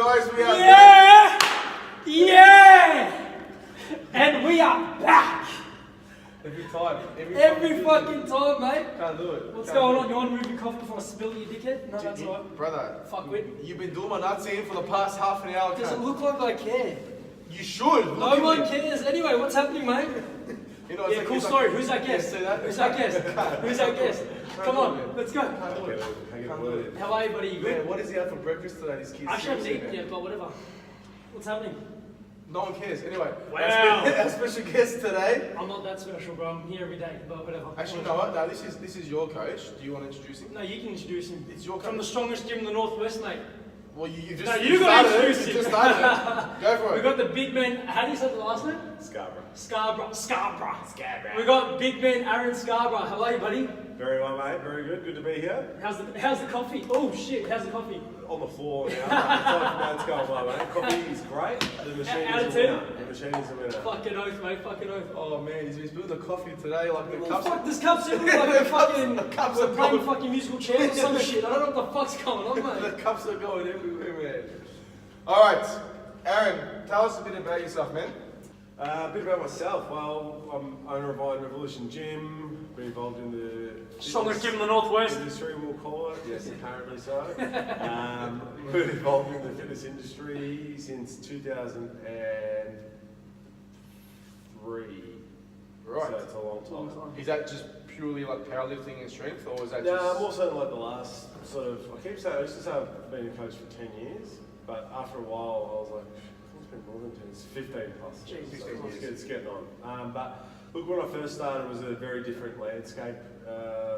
Guys, we are Yeah! And we are back! every time. Every fucking time, mate. Can't do it. What's going on? You want to move your coffee before I spill it, you dickhead? No, that's alright. Brother, Fuck with. you've been doing my nuts in for the past half an hour. Does it cunt. look like I care? You should. No Look at one me. cares. Anyway, what's happening, mate? You know, Yeah, like- cool it's story. like- Who's that guest? Yeah, say that. Who's that guest? Who's that guest? Come on, let's go. Can't do it. Can't do it. How are you, buddy? You Man, good? what is he out for breakfast today? These kids. I haven't seriously, eaten man. yet, but whatever. What's happening? No one cares. Anyway, Wow. our special guest today. I'm not that special, bro. I'm here every day, but whatever. Actually, you know what? No, this is your coach. Do you want to introduce him? No, you can introduce him. It's your From the coach. strongest gym in the Northwest, mate. Well, you just No, you you gotta started it. introduce You him. just started it. Go for We it. got the big man. How do you say the last name? Scarborough. Scarborough. We got big man Aaron Scarborough. How are you, buddy? Very well, mate. Very good. Good to be here. How's the coffee? Oh shit! How's the coffee? On the floor now. Aside from that, it's going well, mate. Coffee is great. The machine Out of is a 10? winner. The machine is a winner. Fucking oath, mate. Fucking oath. Oh man, he's built the coffee today like the Well, cups. fuck, this cup's in like a fucking. cups We're are playing going- fucking musical chairs or some shit. I don't know what the fuck's going on, The mate. cups are going everywhere, man. All right, Aaron, tell us a bit about yourself, man. A bit about myself. Well, I'm owner of Iron Revolution Gym. Been involved in the Strongest gym in the Northwest. industry, we'll call it. Yes, apparently so. Been involved in the fitness industry since 2003. Right. So it's a long Long time. time. Is that just purely like powerlifting and strength, or is that No, just? more so like the last sort of, I keep saying, I used to say I've been a coach for 10 years, but after a while I was like, it's been more than 10, it's 15 plus. Jesus So Christ. it's getting on. But look, when I first started, it was a very different landscape.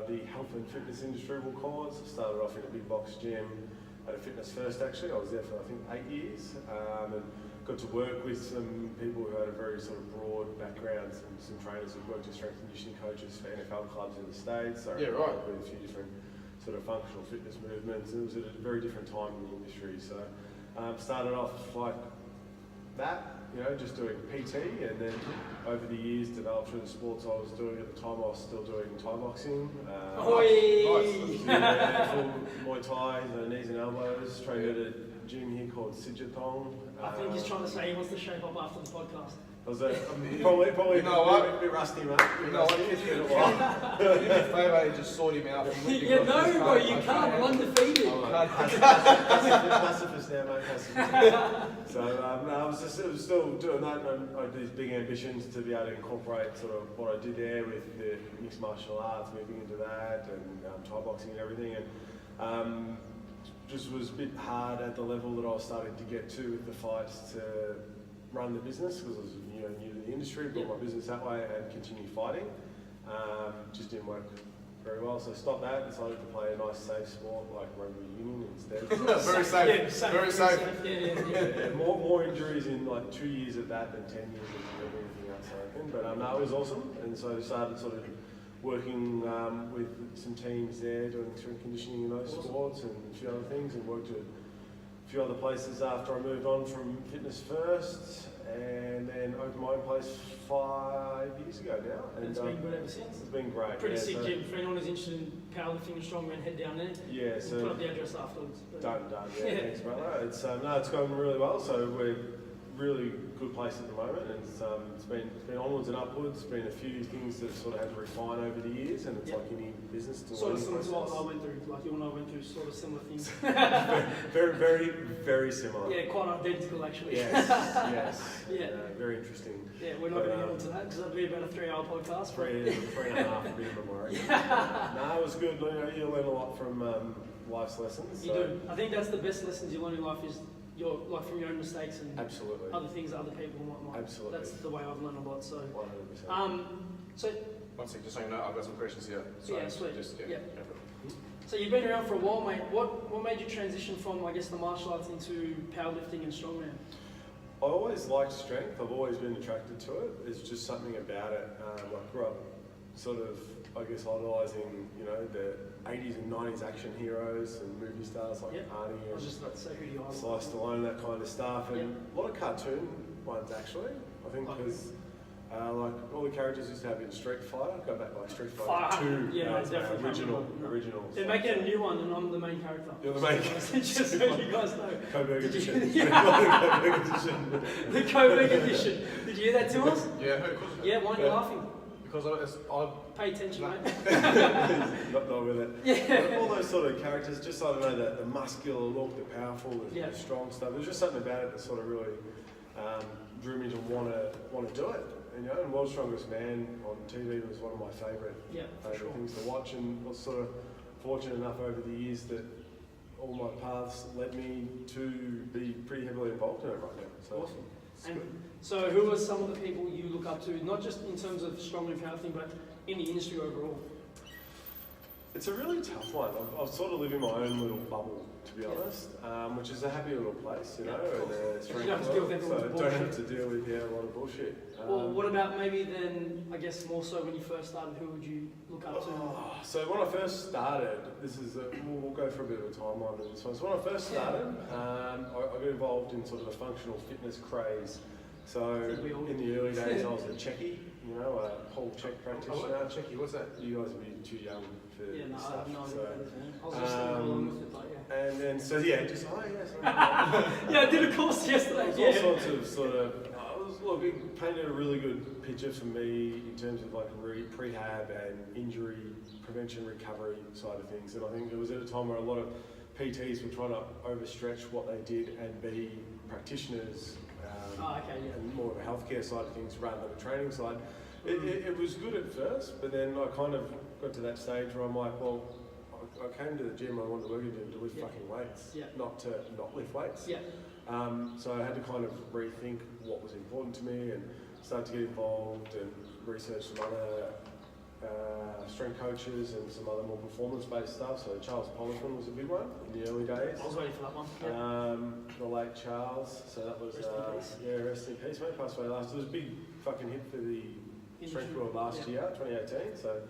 The health and fitness industry, we'll call it. So I started off in a big box gym at a Fitness First actually. I was there for I think 8 years and got to work with some people who had a very sort of broad background, some trainers who worked as strength and conditioning coaches for NFL clubs in the States. So Yeah, right. with a few different sort of functional fitness movements. And it was at a very different time in the industry. So started off like that, you know, just doing PT, and then over the years developed through the sports I was doing at the time. I was still doing Thai boxing. Oi! Full Muay Thai, knees and elbows. Trained at a gym here called Sijatong. I think he's trying to say he wants to shape up after the podcast. I was probably You know what? a bit rusty, mate. You know what? It's been a while. Do me a favour and just sort him out. From Whitby, Yeah, because no, this bro, cunt, you I can't. I'm undefeated. Pacifist now, mate. Pacifist. So I was still doing that, and I had these big ambitions to be able to incorporate sort of what I did there with the mixed martial arts, moving into that, and Thai boxing and everything, and just was a bit hard at the level that I was starting to get to with the fights to run the business, because I was new to the industry, built my business that way and continued fighting. Just didn't work very well, so stopped that, decided to play a nice safe sport like rugby union instead. Very safe. Yeah, Very safe. Yeah. More injuries in like 2 years at that than 10 years of everything else, I reckon. But no, it was awesome, and so I started sort of working with some teams there, doing strength conditioning in those sports and a few other things, and worked at a few other places after I moved on from Fitness First, and then opened my own place 5 years ago now. And it's been good ever since. It's been great. Pretty yeah, sick so, gym. For anyone who's interested in powerlifting and strongman, head down there. Yeah, We'll so put up the address afterwards. But- done. Yeah, Yeah. thanks, brother. It's no, it's going really well. So we're really good place at the moment, and it's been onwards and upwards. Been a few things that sort of had to refine over the years, and it's Yeah. like any business to Sort of learn similar to what I process. went through. Like you and I went through sort of similar things. Very similar. Yeah, quite identical actually. Yes. Yeah. Very interesting. Yeah, we're not going to get into that because that'd be about a 3-hour podcast. but- Three and a half minimum, I reckon. No, it was good. You learn a lot from life's lessons. You so- do. I think that's the best lessons you learn in life is like from your own mistakes and Absolutely. other things that other people and whatnot. Absolutely. That's the way I've learned a lot. So, 100%. so One second, just so you know, I've got some questions here. yeah, sweet. Just, Yeah. So you've been around for a while, mate. What made you transition from, I guess, the martial arts into powerlifting and strongman? I always liked strength. I've always been attracted to it. There's just something about it. I grew up sort of, I guess, idolising, the 80s and 90s action heroes and movie stars like Yep. Arnie I was and just about to say who do you Sly Stallone, that kind of stuff, and Yep. a lot of cartoon ones actually. I think Okay. because Like all the characters used to have in Street Fighter, go back like Street Fighter 2, Yeah, no, definitely. original. They're making a new one, and I'm the main character. You're the main character. Just so you guys know. Coburg Did you- edition. Yeah. Coburg edition. The Coburg edition. Did you hear that, Timmons? Yeah, of course. Yeah, why are you laughing? Because I Pay attention, mate. not with it. Yeah. But all those sort of characters, just I don't know, the muscular look, the powerful, the strong stuff. There's just something about it that sort of really drew me to want to do it. And, you know, and World's Strongest Man on TV was one of my favourite things to watch, and was sort of fortunate enough over the years that all my paths led me to be pretty heavily involved in it right now. So Awesome. it's And good. so who are some of the people you look up to, not just in terms of strongman powerlifting, but in the industry overall? It's a really tough one. I've sort of lived in my own little bubble, to be honest, which is a happy little place, you know. And You don't have to deal with everyone's so bullshit. don't have to deal with a lot of bullshit. Well, what about maybe then, I guess more so when you first started, who would you look up to? So when I first started, this is we'll go for a bit of a timeline with this one. So when I first started, I got involved in sort of a functional fitness craze. So in the early days, I was a Checky, you know, a whole Czech practitioner. Checky, what's that? You guys would be too young for Yeah, no, I stuff. have no idea so, what that is, man. I was just thinking along with it, like, yeah. And then, so yeah, just, oh yeah, sorry. Yeah, I did a course yesterday, There's all sorts of sort of, look, it painted a really good picture for me in terms of like prehab and injury prevention recovery side of things. And I think it was at a time where a lot of PTs were trying to overstretch what they did and be practitioners and more of a healthcare side of things rather than a training side. It was good at first, but then I kind of got to that stage where I'm like, well, I came to the gym, I wanted to work in the gym to lift fucking weights, not to not lift weights. So I had to kind of rethink what was important to me and start to get involved and research some other strength coaches and some other more performance-based stuff. So Charles Polishman was a big one in the early days. I was waiting for that one. The late Charles, so that was rest in peace, mate. Passed away last. It was a big fucking hit for the strength world last year, 2018. So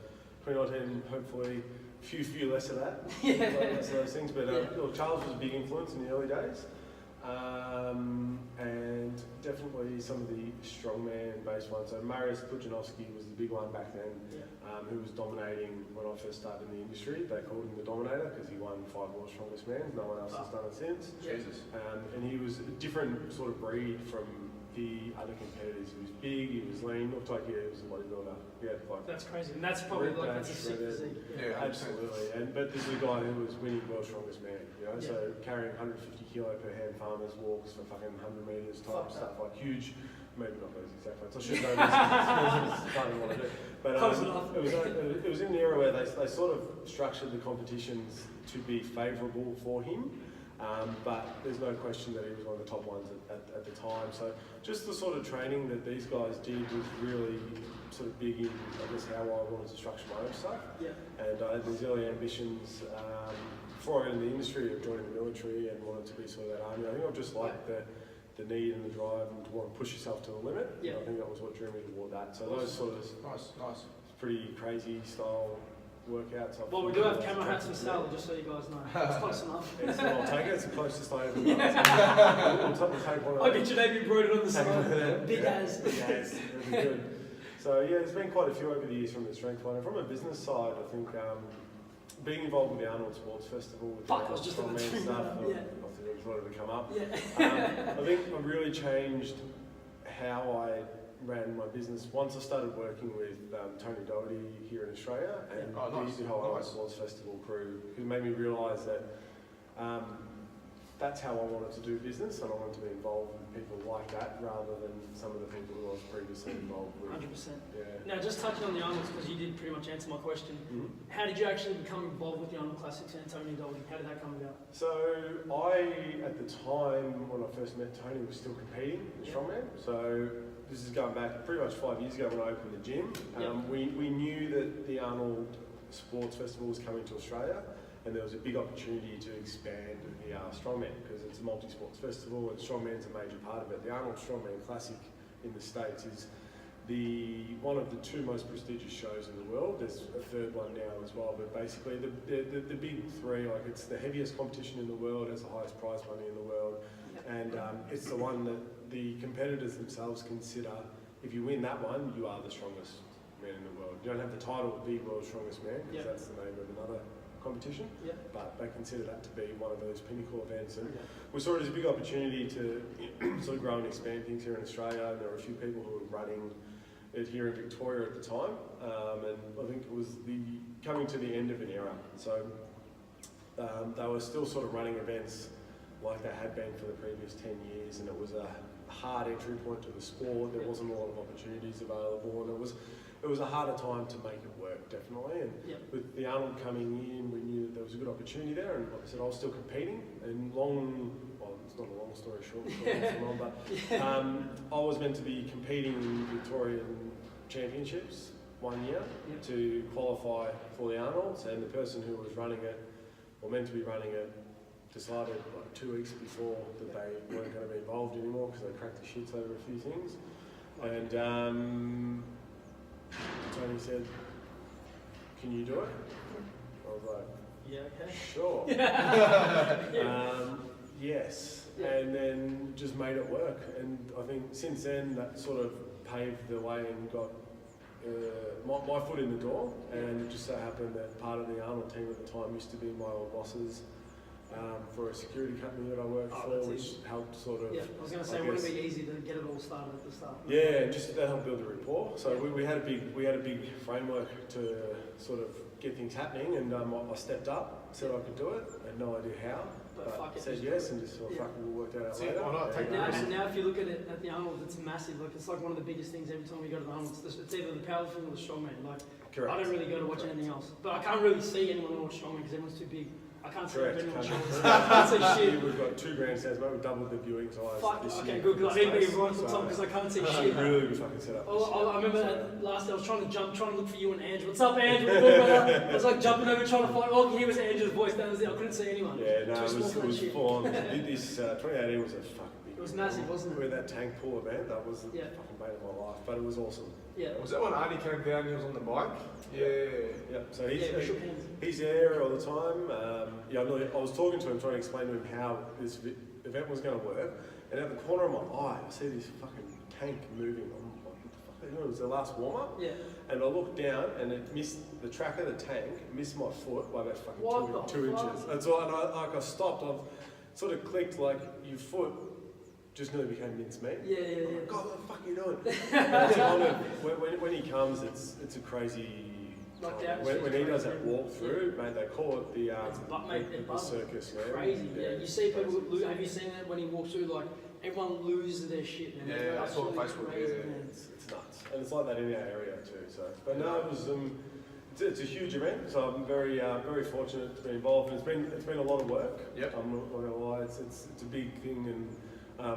2019, hopefully, few less of that, less of those things. But Charles was a big influence in the early days. And definitely some of the strongman-based ones. So Marius Pujanovsky was the big one back then, who was dominating when I first started in the industry. They called him the Dominator because he won 5 World's Strongest Man. No one else has done it since. Jesus. And he was a different sort of breed from the other competitors. He was big, he was lean, looked like he was a bodybuilder. He had like That's crazy, and that's probably like that's a sick physique. Yeah, absolutely. But this is a guy who was winning World's Strongest Man, you know, so carrying 150 kilo per hand farmers walks for fucking 100 metres type stuff, like huge, maybe not those exact ones, I should know this, it's part of what I do. But it was in the era where they sort of structured the competitions to be favourable for him. But there's no question that he was one of the top ones at the time. So just the sort of training that these guys did was really sort of big in, I guess, how I wanted to structure my own stuff. And I had these early ambitions before I got into the industry of joining the military and wanted to be sort of that army. I think I've just liked the need and the drive and to want to push yourself to the limit. And I think that was what drew me toward that. So those sort of nice, pretty crazy style workouts. Well, we do have camera hats and salad, just so you guys know. It's close enough. I'll take it. It's the closest I ever got. We'll take one. I'll get your name embroidered on the side. Big as. Big as. That'd be good. So yeah, there's been quite a few over the years from the strength one. And from a business side, I think being involved with the Arnold Sports Festival with the strongman stuff, I think it was to come up. I think I really changed how I ran my business once I started working with Tony Doherty here in Australia and the whole Arnold Sports Festival crew, who made me realise that that's how I wanted to do business, and I wanted to be involved with people like that rather than some of the people who I was previously involved with. 100%. Yeah. Now, just touching on the Arnolds, because you did pretty much answer my question. How did you actually become involved with the Arnold Classics and Tony Doherty? How did that come about? So I, at the time when I first met Tony, was still competing in strongman. So this is going back pretty much 5 years ago when I opened the gym. We knew that the Arnold Sports Festival was coming to Australia, and there was a big opportunity to expand the strongman because it's a multi-sports festival and strongman's a major part of it. The Arnold Strongman Classic in the States is one of the 2 most prestigious shows in the world. There's a third one now as well, but basically the big 3, like it's the heaviest competition in the world, has the highest prize money in the world, and it's the one that the competitors themselves consider if you win that one, you are the strongest man in the world. You don't have the title of the world's strongest man, because that's the name of another competition, but they consider that to be one of those pinnacle events, and we saw it as a big opportunity to sort of grow and expand things here in Australia. And there were a few people who were running it here in Victoria at the time, and I think it was coming to the end of an era. So they were still sort of running events like they had been for the previous 10 years, and it was a hard entry point to the sport. There wasn't a lot of opportunities available, and it was a harder time to make it work, definitely. And with the Arnold coming in, we knew that there was a good opportunity there. And like I said, I was still competing. And it's not a long story short, but I was meant to be competing in Victorian Championships one year to qualify for the Arnolds. And the person who was running it, or meant to be running it, decided like 2 weeks before that they weren't going to be involved anymore because they cracked the shits over a few things. And Tony said, "Can you do it?" I was like, "Yeah, okay." "Sure." Yes. And then just made it work. And I think since then that sort of paved the way and got my foot in the door. And it just so happened that part of the Arnold team at the time used to be my old bosses. For a security company that I worked for, which helped sort of... Yeah, I was going to say, wouldn't it be easy to get it all started at the start? Yeah, just that helped build a rapport. So we had a big framework to sort of get things happening, and I stepped up, said I could do it, had no idea how, but said yes, and just thought, fuck, we'll work that out later. Why not? So now if you look at it at the Arnold, it's massive. Like, it's like one of the biggest things every time we go to the Arnold. It's either the powerlifting or the strongman. Like, Correct. I don't really go to watch anything else, but I can't really see anyone watch strongman because everyone's too big. I can't see anyone strongman. I can't see shit. We've got 2 grandstands, mate. We've doubled the viewing size. Fuck, this okay, year good, because I need to be space, right on top because I can't see shit. Really good fucking setup. I remember that last day I was trying to look for you and Andrew. What's up, Andrew? I was like jumping over trying to find. All I could hear was Andrew's voice down there. I couldn't see anyone. Yeah, no, Too it was full on. This 2018 was a fucking big. It was massive, wasn't it? With that tank pull event, that was the fucking mate of my life. But it was awesome. Yeah. Was that when Arnie came down? He was on the bike. Yeah. So he's there all the time. I was talking to him, trying to explain to him how this event was going to work. And at the corner of my eye, I see this fucking tank moving. I'm like, what the fuck are they doing? It was the last warm up. Yeah. And I looked down, and it missed the track of the tank, missed my foot by about fucking two inches. That's all. And I stopped. I've sort of clicked like your foot. Just nearly became mincemeat. Yeah. Like, God, what the fuck are you doing? It's kind of, when he comes, it's a crazy. When he does that walk through, mate, they call it the circus. Man. Crazy. Yeah. You see people. Have you seen that when he walks through? Like everyone loses their shit. Man. Yeah, I saw on Facebook. Crazy, It's nuts, and it's like that in our area too. So, but no, it was it's a huge event. So I'm very fortunate to be involved. And it's been a lot of work. Yep. I'm not gonna lie. It's a big thing and.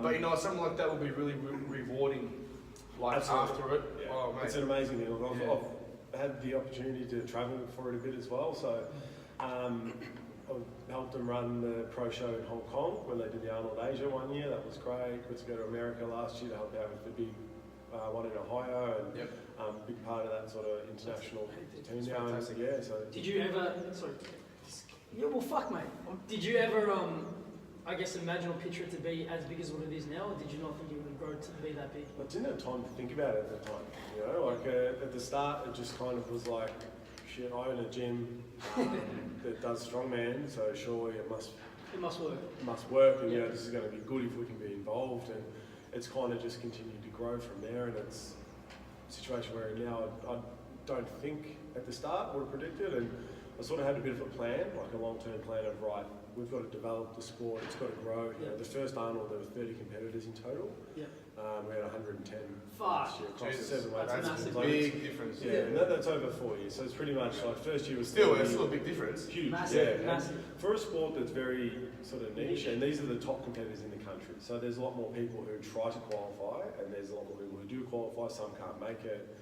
But you know, something like that will be really rewarding, like after it. Yeah. Oh, mate. It's an amazing thing. I've had the opportunity to travel for it a bit as well. So I helped them run the pro show in Hong Kong when they did the Arnold Asia one year. That was great. Got to go to America last year to help out with the big one in Ohio, and big part of that sort of international team now. Yeah. So did you ever? Sorry. Yeah. Well, fuck, mate. Did you ever? I guess imagine or picture it to be as big as what it is now, or did you not think it would grow to be that big? I didn't have time to think about it at the time. You know, like at the start, it just kind of was like, shit, I own a gym that does strongman, so surely it must work, and this is going to be good if we can be involved, and it's kind of just continued to grow from there, and it's a situation where now I don't think at the start would have predicted, and I sort of had a bit of a plan, like a long-term plan of, right, we've got to develop the sport, it's got to grow. You know, the first Arnold, there were 30 competitors in total. Yeah. We had 110 last year across 7 weights. That's a massive big difference. Yeah, and that's over 4 years. So it's pretty much like first year was it's still a big difference. Huge. Massive. For a sport that's very sort of niche, and these are the top competitors in the country. So there's a lot more people who try to qualify, and there's a lot more people who do qualify. Some can't make it.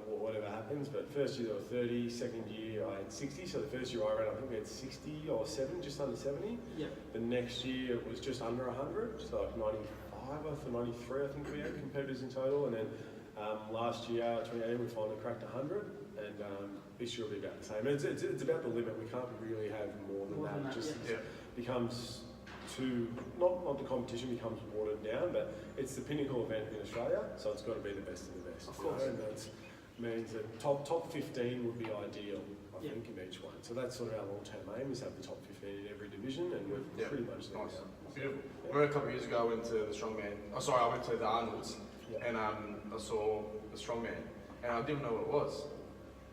Whatever happens, but first year there were 30, second year I had 60, so the first year I ran, I think we had 60 or 7, just under 70. Yep. The next year it was just under 100, so like 95 or 93 I think we had competitors in total, and then last year, 2018, we finally cracked 100, and this year will be about the same. It's about the limit, we can't really have more than that. It just becomes not the competition becomes watered down, but it's the pinnacle event in Australia, so it's got to be the best of the best. Of course. And that means that top 15 would be ideal, I Yeah. think, in each one. So that's sort of our long-term aim, is have the top 15 in every division, and we're Yeah. pretty much there Nice. now. Beautiful. I remember a couple of years ago I went to the strongman. Oh, sorry, I went to the Arnold's, Yeah. and I saw the strongman, and I didn't know what it was.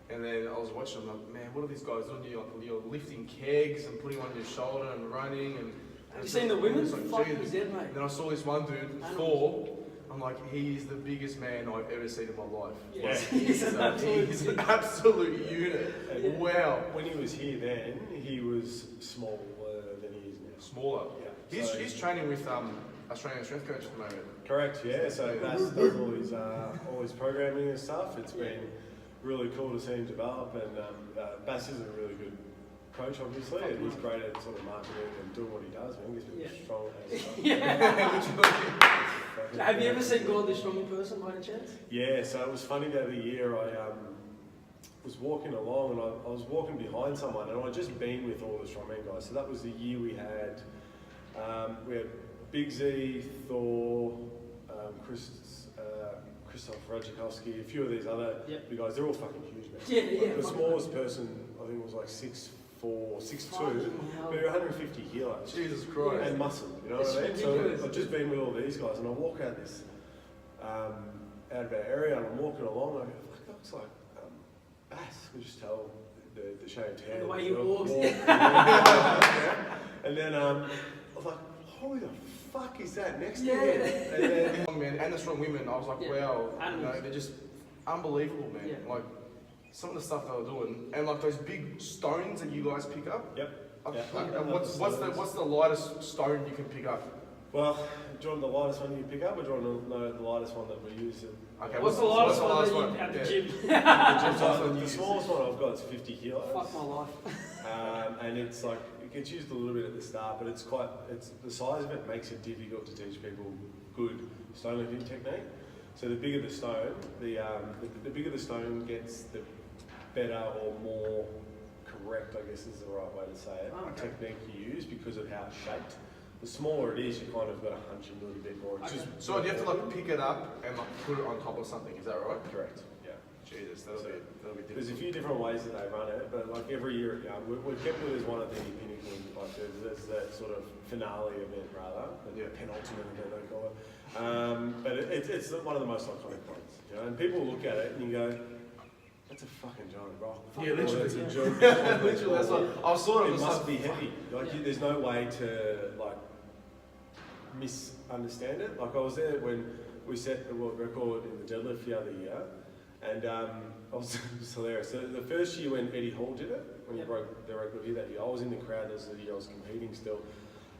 And then I was watching, I'm like, man, what are these guys doing? You're lifting kegs and putting on your shoulder and running. And Have you seen the women? it's like, Fuck, Jesus. he's dead, mate. And then I saw this one dude, Arnold. Thor. I'm like, he's the biggest man I've ever seen in my life. Yeah. Like, He's an absolute he's an absolute unit. Yeah. Wow. When he was here then, he was smaller than he is now. Smaller. Yeah. He's training with Australian strength coach at the moment. Correct, yeah. So that's all his programming and stuff. It's been really cool to see him develop, and Bass is a really good coach, obviously, and he's great at sort of marketing and doing what he does. I think he's been strong as stuff. Yeah. Have you ever seen Gordon Strong in person by any chance? Yeah, so it was funny the other year. I was walking along, and I was walking behind someone, and I'd just been with all the strongman guys. So that was the year we had Big Z, Thor, Christoph Rajakowski, a few of these other big guys. They're all fucking huge, man. Yeah, yeah. The smallest person, I think, was like 6'4", 6'2", hell. but 150 kilos. Jesus Christ. And muscle, you know It's what I mean? ridiculous. So I've just been with all these guys, and I walk out this, out of our area, and I'm walking along, and I go, fuck, that looks like Bass. You can just tell the shaved hair. And the way he walks. And then I was like, holy the fuck is that next to Yeah. him? And then, Strong men and the strong women, I was like, Yeah. wow, Animals. they're just unbelievable, man. Yeah. Like some of the stuff they were doing, and like those big stones that you guys pick up. yep. What's the lightest stone you can pick up? Well, do you want the lightest one you pick up, or do you want to know the lightest one that we use? Okay, What's the lightest one that one? you at the Yeah. gym? The smallest one I've got is 50 kilos. Fuck my life. And it's like, it gets used a little bit at the start, but it's the size of it makes it difficult to teach people good stone lifting technique. So the bigger the stone, the bigger the stone gets, the better or more correct, I guess is the right way to say it, technique you use because of how it's shaped. The smaller it is, you kind of got to hunch into it a bit more. It's just So do you have to like pick it up and like put it on top of something? Is that right? correct. Yeah. Jesus, that'll be There's a difficult. few different ways that they run it, but like every year, we're kept it as one of the pinnacle, like there's that sort of finale event rather, the penultimate event they call it. But it's one of the most iconic points, you know. And people look at it and you go, "That's a fucking giant rock." Yeah, literally. It's a giant Literally, that's what I was sort of. It must be heavy. Like there's no way to like misunderstand it. Like I was there when we set the world record in the deadlift the other year, and it was hilarious. So the first year when Eddie Hall did it, when he broke the record here that year, I was in the crowd as the year I was competing still.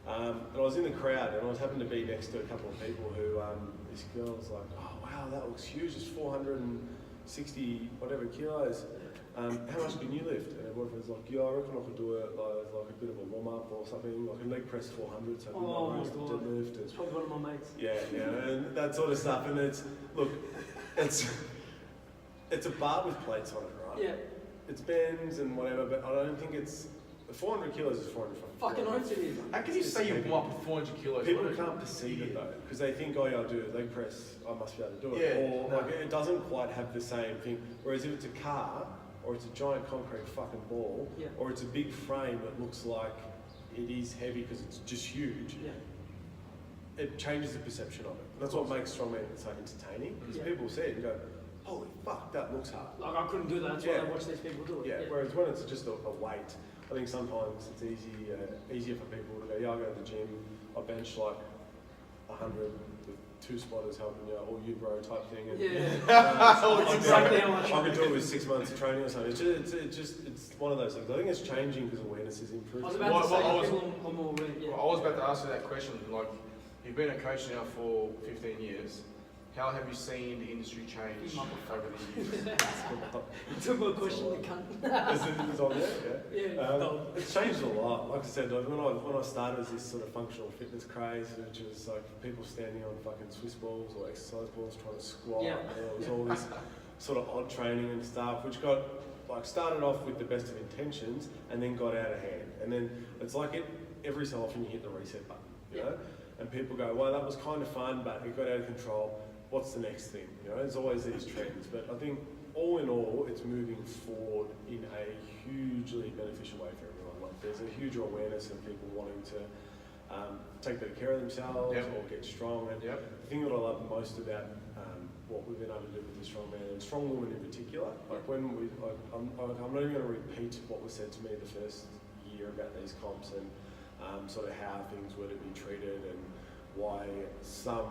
And I was in the crowd, and I was happened to be next to a couple of people who, this girl was like, "Oh wow, that looks huge, it's 460 whatever kilos. How much can you lift?" And everyone was like, "Yeah, I reckon I could do it like a bit of a warm up or something. I can leg press 400, so I can Oh my raise the God. deadlift." It's probably one of my mates. Yeah, and that sort of stuff. And it's a bar with plates on it, right? Yeah. It's bends and whatever, but I don't think it's 400 kilos is 400 Fucking oath it is. How can you say you warm up with 400 kilos? People can't perceive it though, because they think, "Oh yeah, I'll do a leg press, I must be able to do it." Yeah, Or no. like it doesn't quite have the same thing. Whereas if it's a car, or it's a giant concrete fucking ball, Yeah. or it's a big frame that looks like it is heavy because it's just huge, Yeah. it changes the perception of it. That's what makes strongman so entertaining, because Yeah. people see it and go, "Holy fuck, that looks hard." Like I couldn't do that. That's why I watch these people do it. Yeah, whereas when it's just a weight, I think sometimes it's easier for people to go, "Yeah, I'll go to the gym, I bench like 100 with 2 spotters helping you, or you bro type thing." And, That's exactly how much I can do it with 6 months of training or something. It's one of those things. I think it's changing because awareness is I improving. was about to Well, say I was- people are more aware. Yeah. Well, I was about to ask you that question. Like, you've been a coach now for 15 years. How have you seen the industry change Keep up. over the years? Took my question to cunt. Is on there? Yeah. Yeah. It's changed a lot. Like I said, like when I started as this sort of functional fitness craze, which was like people standing on fucking Swiss balls or exercise balls trying to squat, Yeah. and there was all this sort of odd training and stuff, which got like started off with the best of intentions and then got out of hand. And then it's like every so often you hit the reset button. you know? And people go, well, that was kind of fun, but it got out of control. What's the next thing? You know, there's always these trends, but I think all in all, it's moving forward in a hugely beneficial way for everyone. Like there's a huge awareness of people wanting to take better care of themselves or get strong. And the thing that I love most about what we've been able to do with the strongman and strong women in particular, like when I'm not even going to repeat what was said to me the first year about these comps and sort of how things were to be treated and why some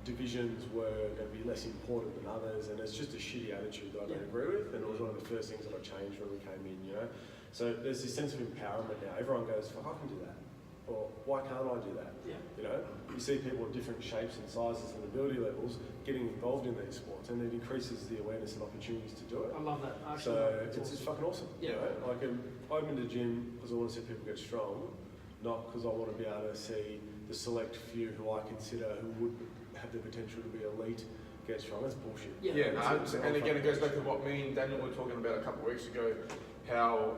divisions were going to be less important than others, and it's just a shitty attitude that I don't agree with, and it was one of the first things that I changed when we came in, you know. So there's this sense of empowerment now. Everyone goes, fuck, I can do that. Or why can't I do that? Yeah. You know, you see people of different shapes and sizes and ability levels getting involved in these sports, and it increases the awareness and opportunities to do it. I love that. So it's just fucking awesome. Yeah. You know? Like I opened a gym because I want to see people get strong, not because I want to be able to see the select few who I consider who would have the potential to be elite get strong. That's bullshit. Yeah, and again, it goes back to what me and Daniel were talking about a couple of weeks ago, how,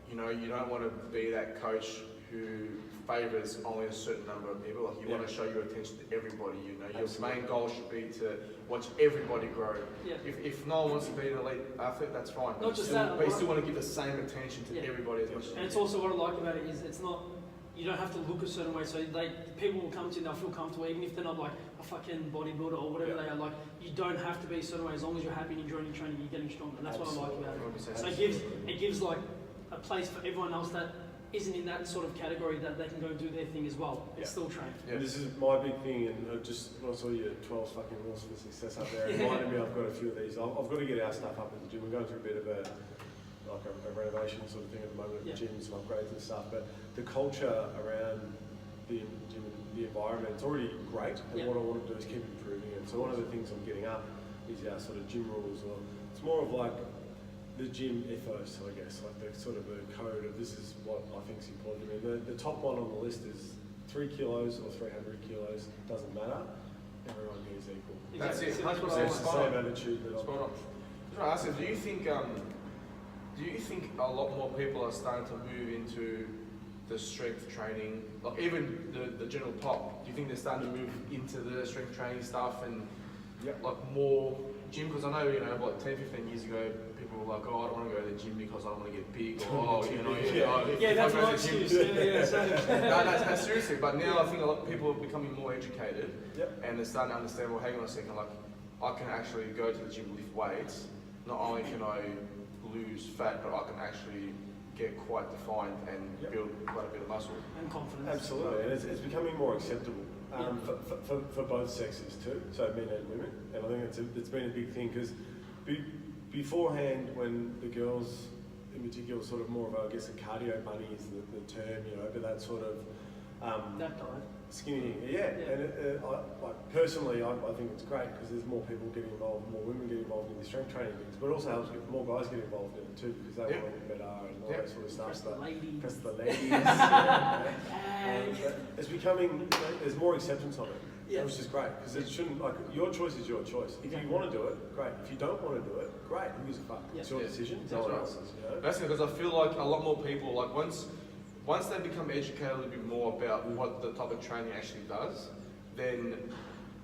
you know, you don't want to be that coach who favours only a certain number of people. Like you want to show your attention to everybody. You know, your main goal should be to watch everybody grow. Yeah. If no one wants to be an elite athlete, that's fine. Not just that, but you still want to give the same attention to everybody as much as you can. And it's also what I like about it is it's not. You don't have to look a certain way, so people will come to you and they'll feel comfortable, even if they're not like a fucking bodybuilder or whatever they are. Like, you don't have to be a certain way, as long as you're happy and enjoying your training, you're getting stronger, and that's what I like about it. So it gives like a place for everyone else that isn't in that sort of category that they can go and do their thing as well and still train. And this is my big thing, and just when I saw your 12 fucking rules for success up there, it reminded me I've got a few of these. I've got to get our stuff up at the gym. We're going through a bit of a renovation sort of thing at the moment with the gym, some upgrades and stuff, but the culture around the gym and the environment, it's already great, and what I want to do is keep improving it. So one of the things I'm getting up is our sort of gym rules, or it's more of like the gym ethos, I guess, like the sort of a code of this is what I think is important to me. The top one on the list is 3 kilos or 300 kilos, doesn't matter, everyone here is equal. That's it, 100%. It's the same attitude that I've got. I ask you, do you think a lot more people are starting to move into the strength training, like even the general pop? Do you think they're starting to move into the strength training stuff and like more gym? Because I know, you know, like 10, 15 years ago, people were like, oh, I don't want to go to the gym because I don't want to get big, or, oh, you know, that's my excuse. No, seriously, but now I think a lot of people are becoming more educated and they're starting to understand, well, hang on a second, like, I can actually go to the gym, lift weights, not only can I lose fat, but I can actually get quite defined and build quite a bit of muscle. And confidence. Absolutely, and it's becoming more acceptable for both sexes too, so men and women, and I think it's been a big thing, because beforehand, when the girls in particular sort of more of, I guess, a cardio bunny is the term, you know, but that sort of that diet. Skinny, and personally, I think it's great because there's more people getting involved, more women get involved in the strength training things, but it also helps more guys get involved in it too, because they want to get better and all that sort of stuff. Press the ladies. It's becoming, you know, there's more acceptance of it, which is great, because it shouldn't, like, your choice is your choice. If you want to do it, great. If you don't want to do it, great. Who gives a fuck? It's your decision, no one else's, you know? That's because I feel like a lot more people, like once they become educated a little bit more about what the type of training actually does, then,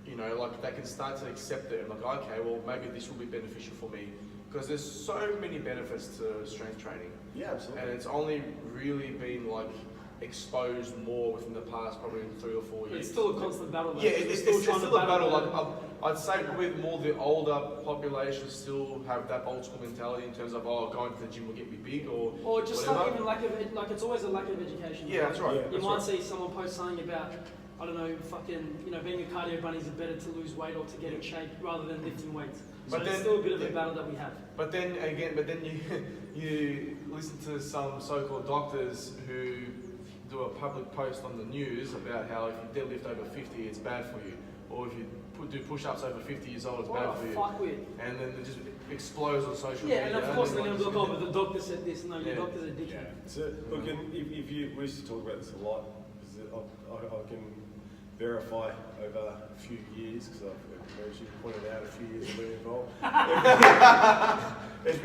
you know, like they can start to accept it and like, okay, well, maybe this will be beneficial for me. Because there's so many benefits to strength training. Yeah, absolutely. And it's only really been like exposed more within the past probably 3 or 4 years. It's still a constant battle. Yeah, it's still a battle. Like, I'd say probably more the older population still have that old school mentality in terms of, oh, going to the gym will get me big or just whatever. Like even lack of, like it's always a lack of education. Yeah, that's right. You might see someone post something about, I don't know, fucking, you know, being a cardio bunny is better to lose weight or to get in shape rather than lifting weights. So but it's still a bit of a battle that we have. But then you listen to some so-called doctors who do a public post on the news about how if you deadlift over 50, it's bad for you, or if you do push-ups over 50 years old, it's bad for you. Fuck with. And then it just explodes on social media. Yeah, and of course they're going to look, oh, but the doctor said this. No, your doctor's a dickhead. Yeah. So, look, we used to talk about this a lot, because I can verify over a few years, because as you pointed out, a few years of being involved.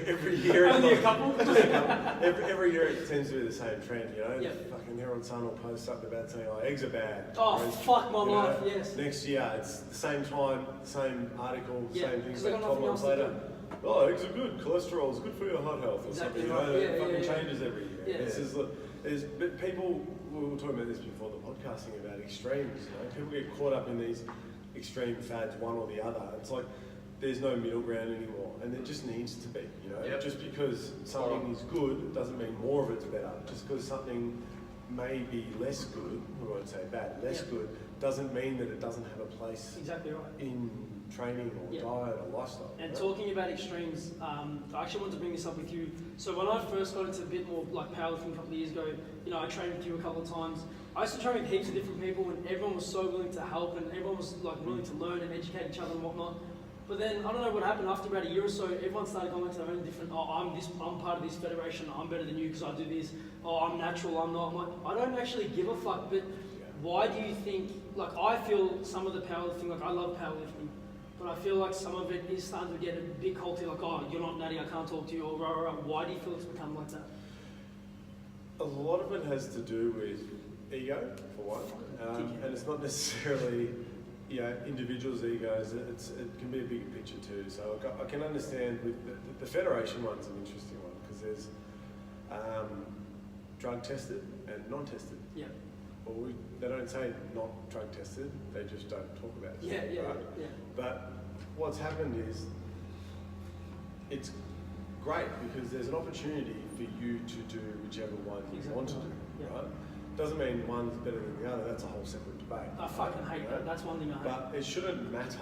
every year, Only a couple. every year it tends to be the same trend, you know. Yep. Fucking Herald Sun will post something about saying, "Oh, eggs are bad." Oh, Whereas, fuck my you know, life, yes. Next year, it's the same time, same article, Yeah, same thing. 'cause they got 12 nothing months else to later. Oh, eggs are good. Cholesterol is good for your heart health, or Exactly something. right. You know, Yeah, it fucking yeah. changes every year. Yeah. This is but people. We were talking about this before the podcasting about extremes. You know, people get caught up in these extreme fads, one or the other. It's like there's no middle ground anymore, and there just needs to be. You know, Yep. just because something is good doesn't mean more of it's better. Just because something may be less good, we won't say bad, less Yep. good, doesn't mean that it doesn't have a place Exactly right. in training or Yep. diet or lifestyle. And right? talking about extremes, I actually wanted to bring this up with you. So when I first got into a bit more like powerlifting a couple of years ago, you know, I trained with you a couple of times. I used to train with heaps of different people, and everyone was so willing to help, and everyone was like willing to learn and educate each other and whatnot. But then I don't know what happened after about a year or so. Everyone started going into their own different. Oh, I'm part of this federation. I'm better than you because I do this. Oh, I'm natural. I'm not. I'm like, I don't actually give a fuck. But why do you think? Like, I feel some of the powerlifting. Like, I love powerlifting. But I feel like some of it is starting to get a bit culty, like, oh, you're not natty, I can't talk to you, or rah, rah, rah. Why do you feel it's become like that? A lot of it has to do with ego, for one, and it's not necessarily, you know, individuals' egos. It can be a bigger picture too. So I can understand with the federation one's an interesting one because there's drug tested and non-tested. Yeah. Well, they don't say not drug tested; they just don't talk about it. Yeah. But what's happened is it's great because there's an opportunity for you to do whichever one you Exactly want to right. do, Yeah. right? Doesn't mean one's better than the other. That's a whole separate debate. I fucking hate you that. know? That's one thing I hate. But it shouldn't matter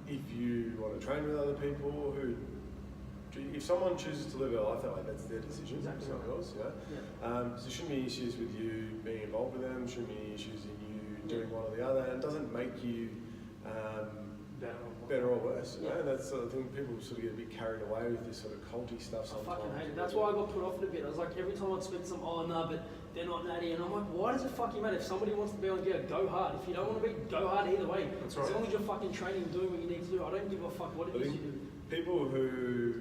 if you want to train with other people who. If someone chooses to live their life that way, that's their decision. Exactly It's not right. yours, you know? Yeah. So there shouldn't be issues with you being involved with them, shouldn't be issues in you doing one or the other, and it doesn't make you better or worse, you know? Yeah. That's sort of thing, people sort of get a bit carried away with this sort of culty stuff I sometimes. fucking hate it. That's why I got put off it a bit. I was like, every time I'd speak to some, oh no, but they're not natty, and I'm like, why does it fucking matter? If somebody wants to be on gear, go hard. If you don't want to be, go hard either way. That's As right. long as you're fucking training and doing what you need to do, I don't give a fuck what it I is think you do. people who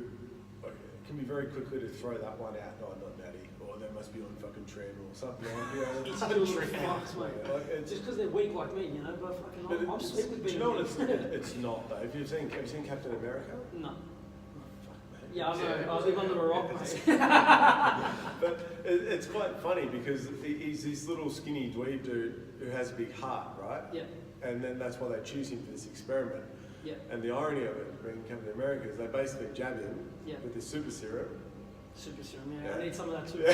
can be very quickly to throw that one out, no, I'm not natty, or they must be on fucking trend or something like that. It's still little fucks, mate. Like, it's, Just because they're weak like me, you know, but fucking, but I'm it's- sweet with do being you know what weak. it's not though? Have you seen Captain America? No. Fuck, mate. Yeah, I know. Yeah. I live under a rock, It's- mate. But it's quite funny because he's this little skinny dweeb dude who has a big heart, right? Yeah, And then that's why they choose him for this experiment. yeah, And the irony of it, being Captain America, is they basically jab him yeah. with this super serum, Super serum, yeah. Yeah. I need some of that too.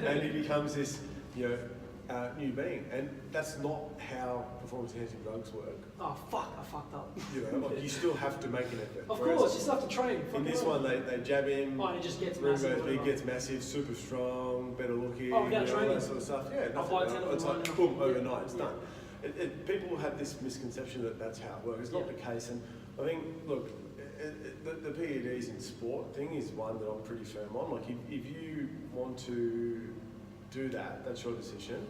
and he becomes this, you know, new being. And that's not how performance-enhancing drugs work. Oh, fuck, I fucked up. You know, like you still have to make an effort. Of Whereas course, you still have to train. in Fucking this right. one, they jab him. Oh, and it just gets room massive. goes big, whatever. gets massive, super strong, better looking, Oh, without you know, all training. that sort of stuff. Yeah, I'll buy 10 of it's them like right boom, now. overnight, it's Yeah. done. People have this misconception that that's how it works. It's not Yeah. the case, and I think, look, the PEDs in sport thing is one that I'm pretty firm on. Like, if you want to do that, that's your decision.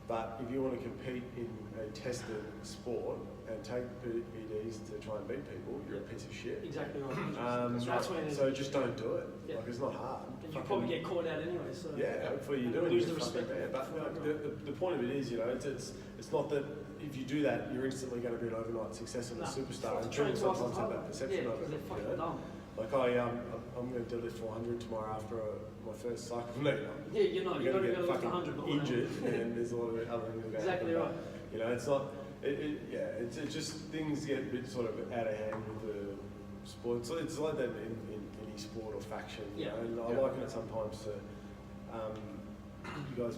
But if you want to compete in a tested sport and take PEDs to try and beat people, you're a piece of shit. Exactly right. That's when it is. so just don't do it. Yeah. Like, it's not hard. And you probably get caught out anyway, so. Yeah, hopefully you do, and Lose you the fucking respect. bad. But for like, it. the point of it is, you know, it's not that if you do that, you're instantly going to be an overnight success and a Nah, superstar. fuck, And train people twice as sometimes have hard. that perception Yeah, of it. because they're fucking you know? dumb. Like, I'm going to deadlift 400 tomorrow after my first cycle. No, Yeah, you're not. You're going not to going get to lift fucking 100, but whatever. injured, and there's a lot of other things that Exactly happen. right. You know, it's not. It's just things get a bit sort of out of hand with the sport. So it's like that in any sport or faction. You Yeah. know? And I Yeah. liken it sometimes to you guys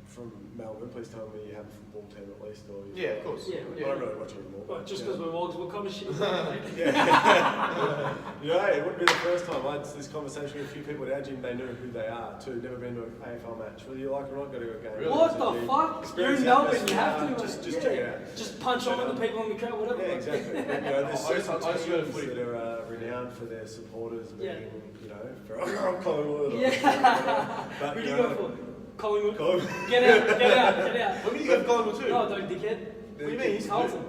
from Melbourne. Please tell me you have a football team at least, or you Yeah, of course. Yeah, I don't really watch it anymore. But just yeah. because we're wogs, we're kind of shit. Yeah. You know, it wouldn't be the first time. I had this conversation with a few people at our gym. They knew who they are too. Never been to an AFL match. Whether you like it or not, go to a game. Really? What So the you fuck? You're experience in the Melbourne, you atmosphere. have to. Just yeah. check it out. Just punch on with the people in the crowd, whatever. Yeah, exactly. But, you know, there's I used to- certain I used to go to teams footy. that are renowned for their supporters being, Yeah. you know, for Collingwood. Or Yeah. But, Who do you you know, go for? Collingwood. Collingwood. Get out. What do you go to Collingwood too? No, don't dickhead. What do you mean? Carlton.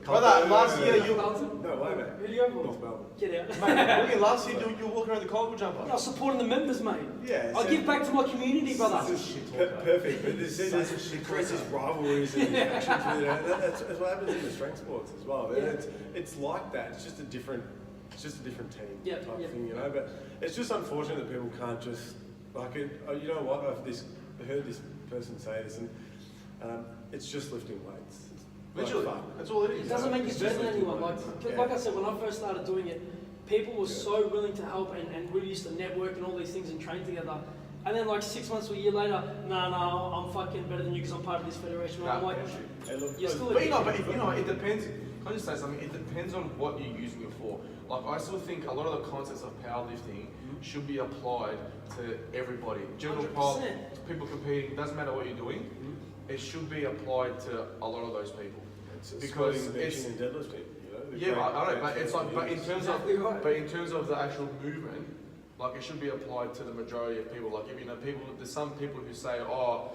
Brother, last year you... Carlton? No way, mate. Who do you go for? North Melbourne. Get out. Mate, look at last year you were walking around the Collingwood jumper. I was supporting the members, mate. Yeah. I give back to my community, brother. Perfect, but it creates these rivalries and these factions with it. That's what happens in the strength sports as well. Yeah. It's like that. It's just a different team Yep, type yep. thing, you know. But it's just unfortunate that people can't just like it. You know what? I've heard this person say this, and it's just lifting weights. Literally, that's all it is. It doesn't make you It's better just than anyone. like- Like, yeah. like I said, when I first started doing it, people were so willing to help, and we used to network and all these things and train together. And then like 6 months or a year later, nah, I'm fucking better than you because I'm part of this federation. And I'm like, Hey, look, you're still a But you know, dickhead. it depends. Can I just say something? It depends on what you're using it for. Like, I still think a lot of the concepts of powerlifting should be applied to everybody. General pop, 100%. people competing, doesn't matter what you're doing. It should be applied to a lot of those people. because Because benching it's and deadlifting, you know. the yeah, great I know, but bench it's like, but in terms of, Exactly right. but in terms of the actual movement, like it should be applied to the majority of people. Like, if you know, there's some people who say, oh,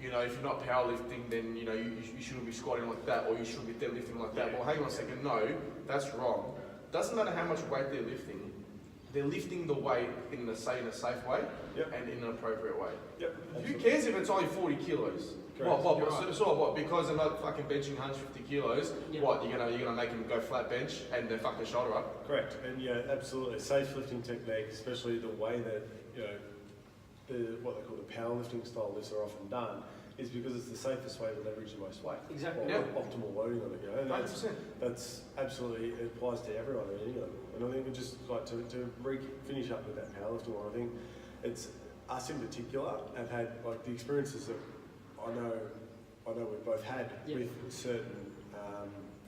you know, if you're not powerlifting, then you know you shouldn't be squatting like that, or you shouldn't be deadlifting like that. Yeah. Well, hang on a second, no, that's wrong. Doesn't matter how much weight they're lifting. They're lifting the weight in a safe way Yep. and in an appropriate way. Yep. Who cares if it's only 40 kilos? Correct. What? You're right. So what? Because they're not fucking benching 150 kilos. Yeah. What? You're gonna make them go flat bench and then fuck their shoulder up? Correct, and yeah, absolutely. Safe lifting technique, especially the way that, you know, what they call the powerlifting style lifts are often done, is because it's the safest way to leverage the most weight. Exactly. Or Yeah. optimal loading on it, you know. And 100%. that's absolutely, it applies to everyone at any level. And I think we just like to finish up with that powerlifting one. I think it's us in particular have had like the experiences that I know we've both had Yeah. with certain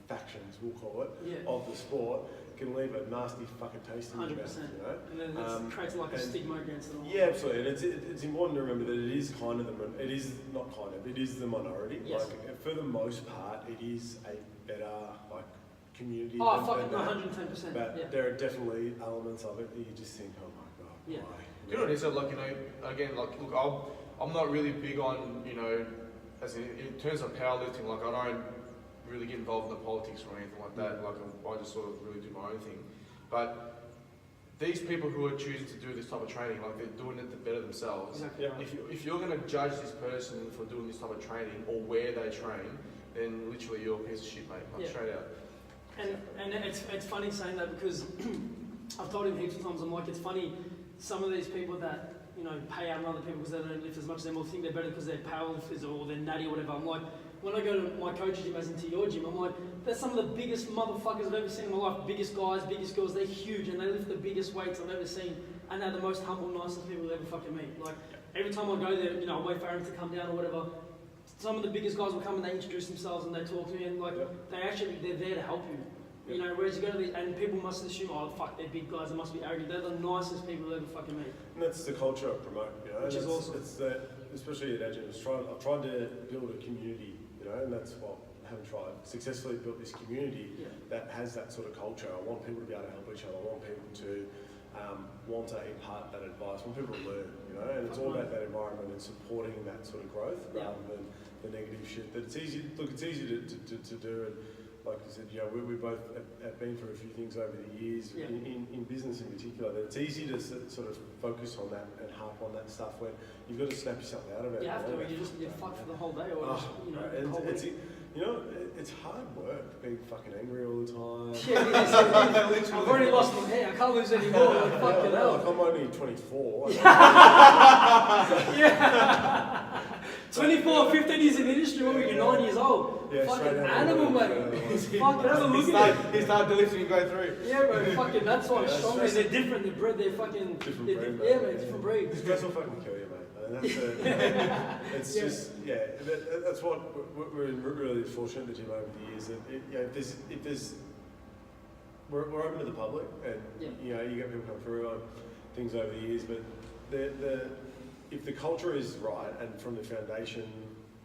factions, we'll call it, Yeah. of the sport, can leave a nasty fucking taste in your mouth, 100%. you know. And then it creates like a and- stigma against it all. Yeah, absolutely. And it's important to remember that it is kind of it is not kind of, it is the minority. Yes. Like for the most part, it is a better like community. Oh, than fucking that. 110%. But Yeah. there are definitely elements of it that you just think, oh my god, Yeah. why? You know what it is? Like, you know, again, like, look, I'm not really big on, you know, as in terms of powerlifting, like, I don't really get involved in the politics or anything like that. Like, I just sort of really do my own thing. But these people who are choosing to do this type of training, like, they're doing it to better themselves. Exactly. Yeah. If you're going to judge this person for doing this type of training or where they train, then literally you're a piece of shit, mate. Like, Yeah. straight out. And it's funny saying that because I've told him heaps of times, I'm like, it's funny, some of these people that, you know, pay out on other people because they don't lift as much as them or think they're better because they're powerlifters or they're natty or whatever. I'm like, when I go to my coach's gym as into your gym, I'm like, they're some of the biggest motherfuckers I've ever seen in my life. Biggest guys, biggest girls, they're huge and they lift the biggest weights I've ever seen. And they're the most humble, nicest people you'll ever fucking meet. Like, every time I go there, you know, I wait for Aaron to come down or whatever, some of the biggest guys will come and they introduce themselves and they talk to me and like, they're there to help you. You know, whereas you go to these, and people must assume, oh fuck, they're big guys, they must be arrogant. They're the nicest people you'll ever fucking meet. And that's the culture I promote, you know. Which is That's- awesome. It's that, especially at Agent, I've tried to build a community, you know, and that's what I haven't tried. Successfully built this community Yeah. that has that sort of culture. I want people to be able to help each other. I want people to want to impart that advice. I want people to learn, you know, and it's all about that environment and supporting that sort of growth Yeah. rather than the negative shit. But it's easy. Look, it's easy to do, and like I said, you know, we both have been through a few things over the years Yeah. in business in particular. That it's easy to sort of focus on that and harp on that stuff when you've got to snap yourself out of it. You have to, know? or you're fucked for the whole day, or just, you know, Right, the and whole it's, week. you know, it's hard work being fucking angry all the time. Yeah, it is. I've already lost my hair. I can't lose anymore. Like, fucking Like, hell. I'm only 24. Yeah. 24, 15 years in the industry, when you're 9 years old. Yeah, fucking straight out. animal, mate. Fucking have a look at it. He started lifting and going through. Yeah, bro, fucking, that's why Yeah, strong, stress- they're different, they're bred, they're fucking, Different they're breed, yeah, mate. mate, different breed. Stress will fucking kill you, mate. And it's Yeah. just, yeah, that's what we're really fortunate at the gym over the years. That if there's, we're open to the public, and Yeah. you know, you get people come through on things over the years, but if the culture is right and from the foundation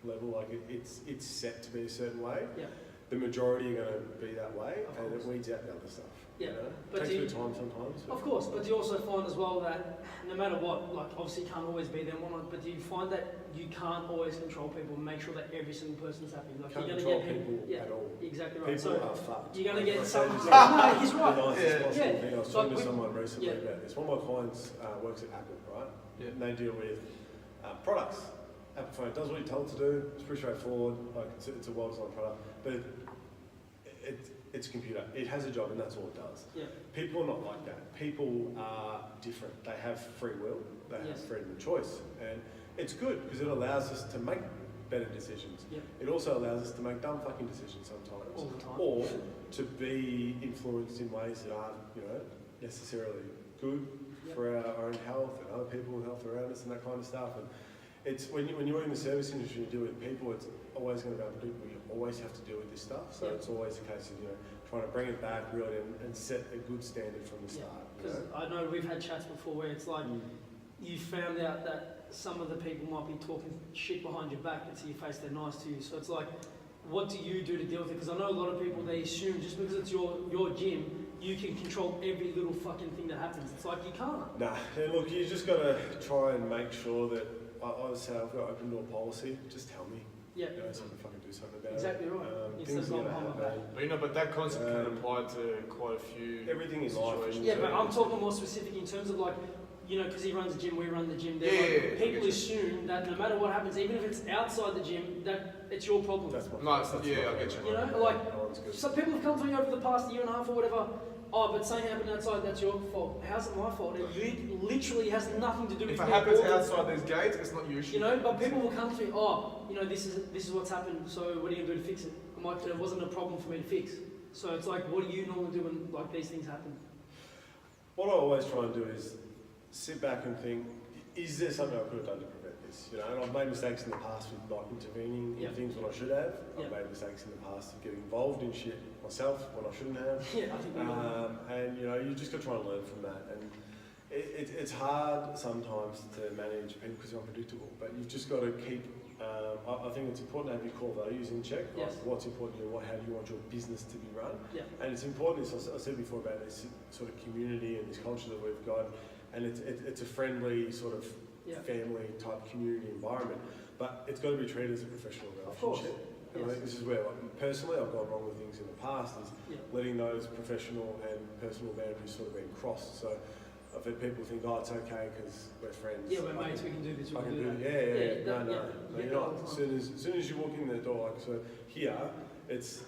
level, like it's set to be a certain way. Yeah. the majority are going to be that way, Of and it course. weeds out the other stuff. Yeah, You know? but Takes do a you- bit of time sometimes. But Of course, but do you also find as well that no matter what, like obviously you can't always be there and whatnot, but do you find that you can't always control people and make sure that every single person's happy? Like can't you're control gonna get people yeah, at all. exactly right. People So are fucked. you're gonna get Like, some. just No, he's right. the nicest Yeah. possible Yeah. thing. I was Like talking to we- someone recently yeah. about this. One of my clients works at Apple, right? Yeah. And they deal with products. Apple phone does what you're told to do. It's pretty straightforward. Like it's a well-designed product, but it's a computer. It has a job, and that's all it does. Yeah. People are not like that. People are different. They have free will. They have Yes. freedom of choice, and it's good because it allows us to make better decisions. Yeah. It also allows us to make dumb fucking decisions sometimes, All the time. or to be influenced in ways that aren't, necessarily good Yeah. for our own health and other people's health around us and that kind of stuff. And it's when you're in the service industry, you deal with people. It's always going to be unpredictable. You always have to deal with this stuff. So Yeah. it's always a case of trying to bring it back really and set a good standard from the Yeah. start. Because I know we've had chats before where it's like you found out that some of the people might be talking shit behind your back, but to your face they're nice to you. So it's like, what do you do to deal with it? Because I know a lot of people, they assume just because it's your gym, you can control every little fucking thing that happens. It's like you can't. Nah, and look, you just got to try and make sure that I would say I've got open door policy. Just tell me. Yeah. So I can fucking do something about Exactly it. right. Instead Things of are not going to behind my back. happen. But that concept can Um, apply to quite a few Everything in life. situations. Yeah, but I'm talking more specific in terms of like, because he runs the gym, we run the gym. They're Yeah, like, yeah, yeah, I people get you. assume that no matter what happens, even if it's outside the gym, that it's your problem. That's my No, it's- that's yeah, my I get favorite. You know, like, That one's good. Some people have come to me over the past year and a half or whatever. Oh, but something happened outside, that's your fault. How's it my fault? It literally has nothing to do with If it me happens or- outside these gates, it's not your issue. But people will come to me, this is what's happened, so what are you going to do to fix it? I'm like, it wasn't a problem for me to fix. So it's like, what do you normally do when like these things happen? What I always try and do is sit back and think, is there something I could have done to prevent this? And I've made mistakes in the past with like intervening Yeah. in things when I should have. Yeah. I've made mistakes in the past of getting involved in shit myself when I shouldn't have. Yeah, I think we know. And you just got to try and learn from that. And it's hard sometimes to manage people because they're unpredictable. But you've just got to keep. I think it's important to have your core values in check. Yes. Like what's important to you, how do you want your business to be run? Yeah. And it's important. As I said before about this sort of community and this culture that we've got, and it's a friendly sort of Yeah. family type community environment. But it's got to be treated as a professional Of course. relationship. And I Yes. think this is where, personally, I've gone wrong with things in the past, is Yeah. letting those professional and personal boundaries sort of being crossed. So I've had people think, it's okay because we're friends. Yeah, we're I mates, we can- can do this, we I can can do do that. it. Yeah. No, yeah, you're yeah, not. all the As time. soon as you walk in the door, like so here, it's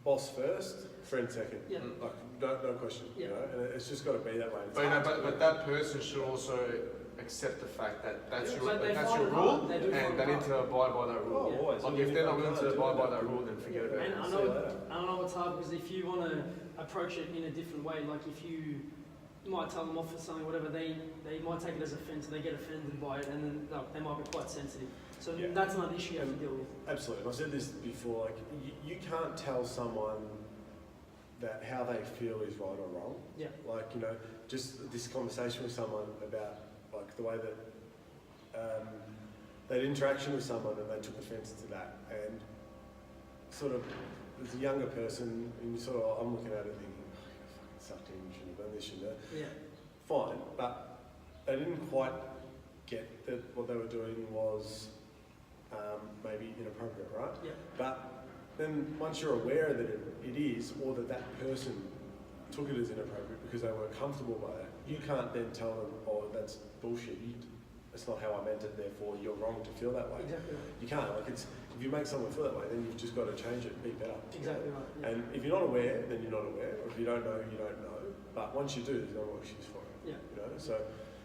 boss first, friend second. Yeah. Like no question. Yeah. And it's just got to be that way. It's But, hard to- but that person should also accept the fact that that's Yeah, your but they that's find your it rule, hard. They do find and it they need hard. to abide by that rule. Oh, always. Like And if they're not willing to can't do abide by that, that rule, then forget about And it. I See you know, later. I know it's hard because if you want to approach it in a different way, like if you might tell them off for something, whatever, they might take it as offence, they get offended by it, and then they might be quite sensitive. So Yeah. that's another issue you have to deal with. Absolutely. And I've said this before, like you can't tell someone that how they feel is right or wrong. Yeah. Like, just this conversation with someone about like the way that that interaction with someone and they took offence to that, and sort of as a younger person and I'm looking at it thinking, you fucking sucked in, you shouldn't have done this, Yeah. Fine, but they didn't quite get that what they were doing was maybe inappropriate, right? Yeah. But then once you're aware that it is, or that person took it as inappropriate because they weren't comfortable by that, you can't then tell them, that's bullshit. It's not how I meant it, therefore you're wrong to feel that way. Exactly right. You can't. If you make someone feel that way, then you've just got to change it, be better. Exactly right. Yeah. And if you're not aware, then you're not aware. Or if you don't know, you don't know. But once you do, there's no more excuse for it. Yeah. So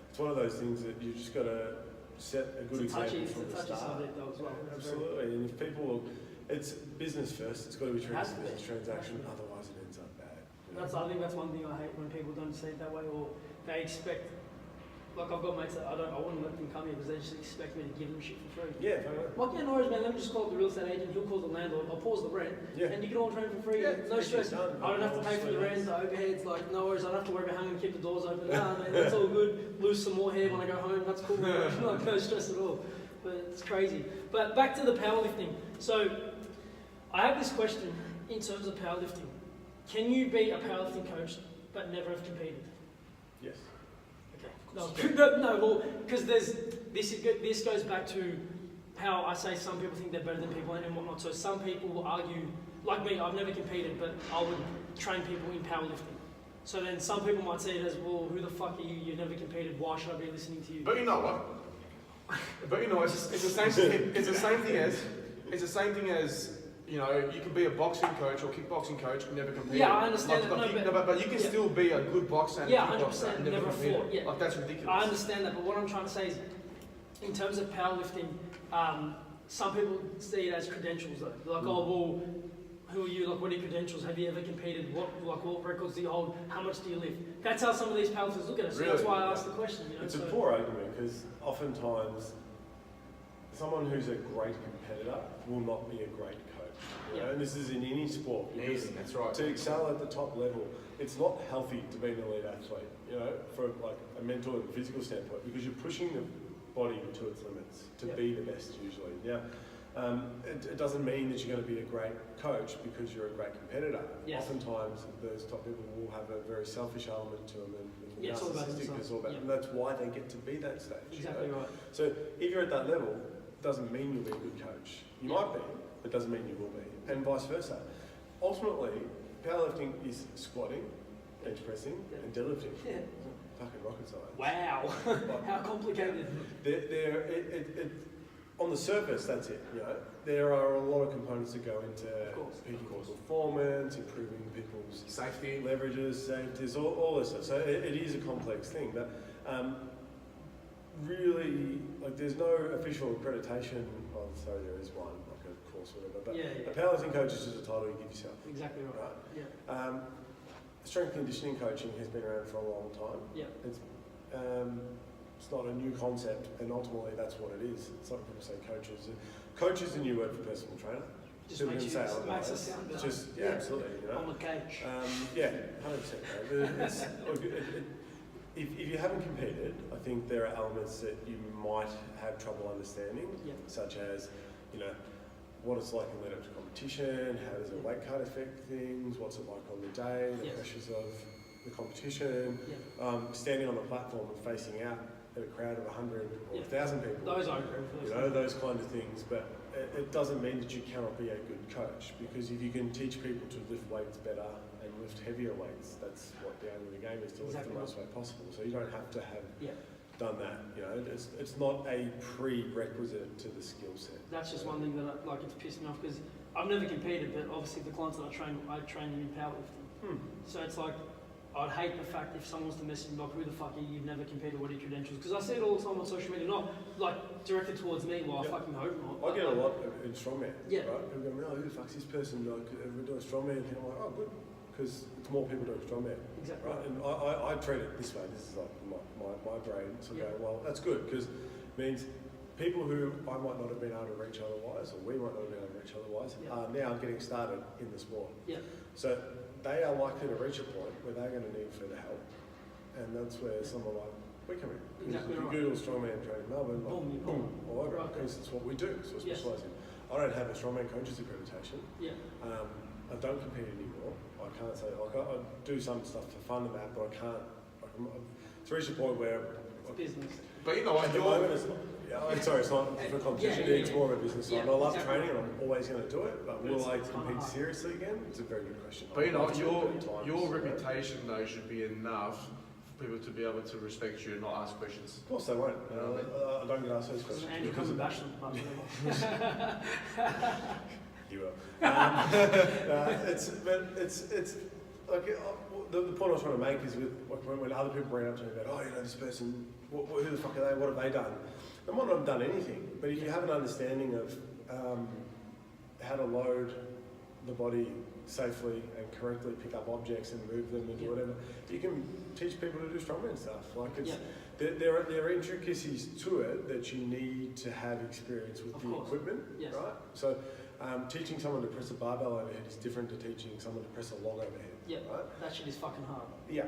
it's one of those things that you just got to set a good example It's from a the touchy start. subject though as well. Absolutely. And if people, it's business first. It's got to be treated as has a to be. business transaction. Otherwise, it ends up bad. I think that's one thing I hate when people don't say it that way, or they expect. Like I've got mates that I wouldn't let them come here because they just expect me to give them shit for free. Yeah. Fair enough. Like, yeah, no worries, man, let me just call up the real estate agent, he'll call the landlord, I'll pause the rent, Yeah. and you can all train for free, Yeah, no stress. done. I don't have to pay for the rent, the overheads, like, no worries, I don't have to worry about how I'm going to keep the doors open. Nah, man, that's all good. Lose some more hair when I go home, that's cool. Like, no stress at all. But it's crazy. But back to the powerlifting. So, I have this question in terms of powerlifting. Can you be a powerlifting coach but never have competed? Yes. Okay. No, well, because this goes back to how I say some people think they're better than people and whatnot. So some people will argue, like me, I've never competed, but I would train people in powerlifting. So then some people might say it as, well, who the fuck are you? You've never competed. Why should I be listening to you? But you know what? It's the same thing. It's the same thing as you know. You can be a boxing coach or kickboxing coach and never compete. Yeah, I understand that. But you can still be a good boxer and yeah, a kickboxer 100%. and Never compete. fought. Yeah. Like that's ridiculous. I understand that, but what I'm trying to say is, in terms of powerlifting, some people see it as credentials though. They're like, oh well, who are you? Like, what are your credentials? Have you ever competed? What records do you hold? How much do you lift? That's how some of these powerlifters look at it. So Really? that's why I asked the question. You know? It's a poor argument because oftentimes someone who's a great competitor will not be a great coach. You know? And this is in any sport. Because that's right. to excel at the top level, it's not healthy to be an elite athlete, you know, from like a mental and physical standpoint, because you're pushing the body to its limits to be the best usually. Now, it doesn't mean that you're going to be a great coach because you're a great competitor. Yes. Oftentimes, those top people will have a very selfish element to them and Yeah, it's all about narcissistic. themselves. It's all about, and that's why they get to be that stage. Exactly you know? right. So if you're at that level, doesn't mean you'll be a good coach. You might be, but doesn't mean you will be, and vice versa. Ultimately, powerlifting is squatting, bench pressing, and deadlifting. Yeah. Fucking rocket science. Wow. How complicated. On the surface, that's it. You know, there are a lot of components that go into peaking performance, improving people's Safety. leverages, safeties, all this stuff. So it is a complex thing, but really, like, there's no official accreditation. Oh, sorry, there is one, like a course or whatever. But a powerlifting coach is just a title you give yourself. Exactly right. Yeah. Strength conditioning coaching has been around for a long time. Yeah. It's not a new concept, and ultimately that's what it is. It's like people say coaches. Coach is a new word for personal trainer. Just makes us sound better. Absolutely. You know? I'm a coach. 100%. If you haven't competed, I think there are elements that you might have trouble understanding, such as, you know, what it's like in lead up to competition, how does a weight cut affect things, what's it like on the day, the pressures of the competition, standing on the platform and facing out at a crowd of 100 or 1,000 people. Those I agree with. You know, those kind of things. But it doesn't mean that you cannot be a good coach, because if you can teach people to lift weights better and lift heavier weights, that's what the aim of the game is, to lift the most weight possible. So you don't have to have done that. You know, it's not a prerequisite to the skill set. That's just one thing that it's pissed me off, because I've never competed, but obviously the clients that I train them in powerlifting. So it's like, I'd hate the fact if someone was to message me like, who the fuck are you, you've never competed, what are your credentials? Because I see it all the time on social media, not like directed towards me, well I fucking hope not. I get a lot in strongman, Yeah. right? People go, no, who the fuck's this person? Like, we're doing strongman, and I'm like, oh good, because it's more people doing strongman. Exactly. Right? And I treat it this way, this is like my brain, so I go, well, that's good, because it means people who I might not have been able to reach otherwise, or we might not have been able to reach otherwise, are now getting started in the sport. Yeah. So they are likely to reach a point where they're going to need further help, and that's where someone like we come in. Exactly If you right. Google strongman training Melbourne, boom, all over, because it's what we do, it's what we specialise in. I don't have a strongman coach's accreditation. Yeah. I don't compete anymore. I can't say, like, I do some stuff for fun and that, but I can't. It's reached a point where it's business. But you know what? at the moment, it's not for competition. It's more of a business side. I love training, and I'm always going to do it. But will I compete seriously again? It's a very good question. But you know, your reputation though should be enough for people to be able to respect you and not ask questions. Of course they won't. I don't get asked those questions. Andrew comes and bash them. You will. It's like the point I was trying to make is with when other people bring up to me about, oh, you know, this person, who the fuck are they? What have they done? They might not have done anything, but if you have an understanding of how to load the body safely and correctly, pick up objects and move them and do whatever, you can teach people to do strongman stuff. Like there are intricacies to it that you need to have experience with the equipment, right? So teaching someone to press a barbell overhead is different to teaching someone to press a log overhead. Yeah, right? that shit is fucking hard. Yeah.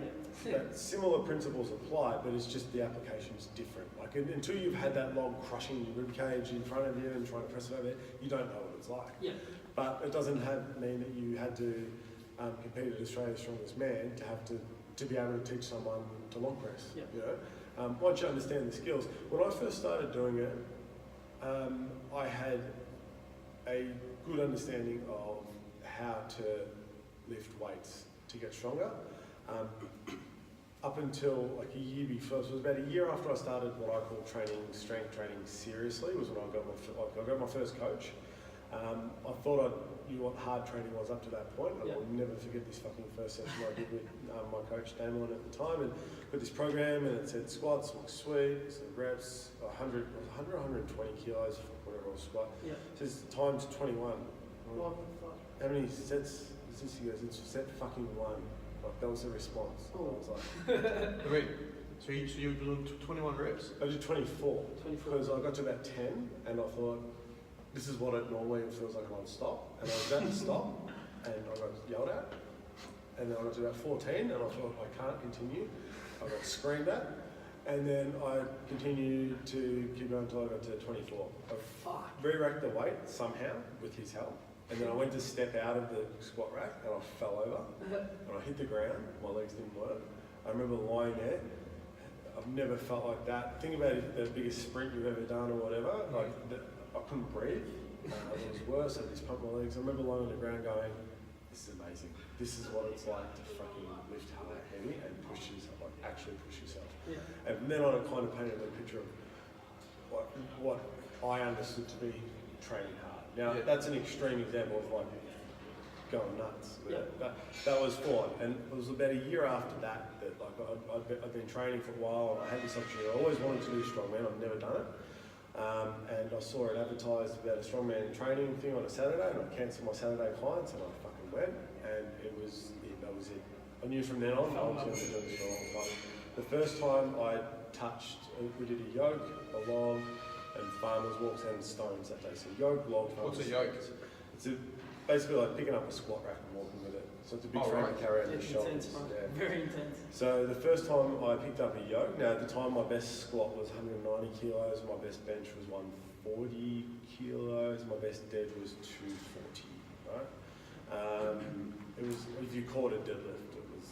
Similar principles apply, but it's just the application is different. Like until you've had that log crushing your rib cage in front of you and trying to press it over there, you don't know what it's like. Yeah. But it doesn't mean that you had to compete at Australia's Strongest Man to be able to teach someone to log press. Yeah. You know, once you understand the skills. When I first started doing it, I had a good understanding of how to lift weights to get stronger. Up until like a year before, so it was about a year after I started what I call strength training seriously, was when I got my first coach. I thought I knew what hard training was up to that point. I will never forget this fucking first session I did with my coach Damon at the time, and got this program, and it said squats, sweep, reps, 100, 120 kilos, whatever I was squat. Yeah. It says times 21. What the fuck? How many sets is this? He goes, it's set fucking 1. Like, that was the response. Oh. I was like, Wait, so you were doing 21 reps? I did 24. 24. Because I got to about 10 and I thought, this is what it normally feels like when I stop. And I was about to stop and I got yelled at. And then I got to about 14 and I thought, I can't continue. I got screamed at. And then I continued to keep going until I got to 24. I re-racked the weight somehow with his help. And then I went to step out of the squat rack and I fell over and I hit the ground. My legs didn't work. I remember lying there. I've never felt like that. Think about it, the biggest sprint you've ever done or whatever. Like, I couldn't breathe. It was worse. I just pumped my legs. I remember lying on the ground going, this is amazing. This is what it's like to fucking lift hard, heavy and push yourself, like actually push yourself. Yeah. And then I kind of painted a picture of what I understood to be training hard. Now, that's an extreme example of like going nuts. That was fun. And it was about a year after that like I'd been training for a while and I had this opportunity. I always wanted to do strongman. I've never done it. And I saw it advertised about a strongman training thing on a Saturday and I cancelled my Saturday clients and I fucking went. And that was it. I knew from then on I was going to do this for a long time. The first time I touched, we did a yoke, a log, and farmers walks and stones that day. So yoke, log, farmers. What's a yoke? It's basically like picking up a squat rack and walking with it. So it's a big frame to carry on your It's shoulders. intense, bro. Yeah. Very intense. So the first time I picked up a yoke, now at the time my best squat was 190 kilos, my best bench was 140 kilos, my best dead was 240, right? It was, if you called it deadlift, it was,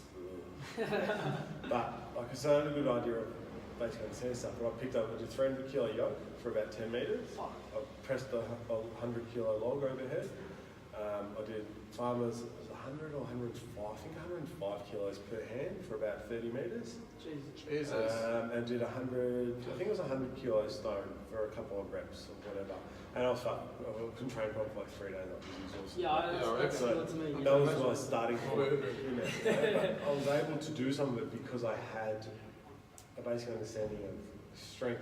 but like I said, I had a good idea of basically understanding stuff, but I picked up a 300 kilo yoke for about 10 metres. I pressed a 100 kilo log overhead. I did farmers, it was 100 or 105, I think 105 kilos per hand for about 30 metres. Jesus. And did 100, I think it was 100 kilo stone for a couple of reps or whatever. And I was fucked. I couldn't train probably for like 3 days. I was exhausted. That's similar to me. That was my starting point. I was able to do some of it because I had a basic understanding of strength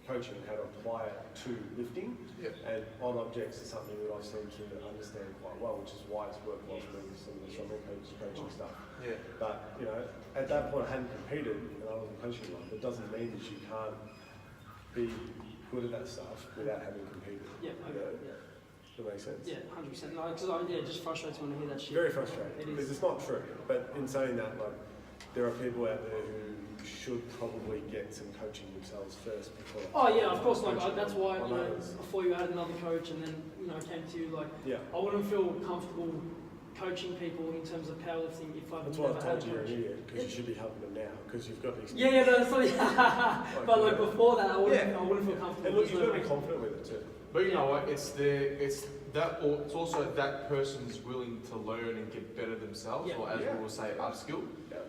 coaching and how to apply it to lifting. And on objects is something that I seem to understand quite well, which is why it's worked well for me with some of the strongman coaching stuff. But at that point I hadn't competed and I wasn't coaching one. It doesn't mean that you can't be good at that stuff without having competed. Does that make sense? Yeah, 100%. No, because it just frustrates me when I hear that shit. Very frustrating It because is. it's not true. But in saying that, like, there are people out there who should probably get some coaching themselves first before. Oh yeah, of course. Like coaching that's why on others. before you had another coach, and then came to you. Like I wouldn't feel comfortable coaching people in terms of powerlifting if I've That's never why I've had a told you you're an coach. idiot because you should be helping them now because you've got the experience. Yeah, that's funny. But like before that, I wouldn't feel comfortable. And look, you've got to be confident with it too. But you know what? It's also that person's willing to learn and get better themselves, or as we will say, upskill.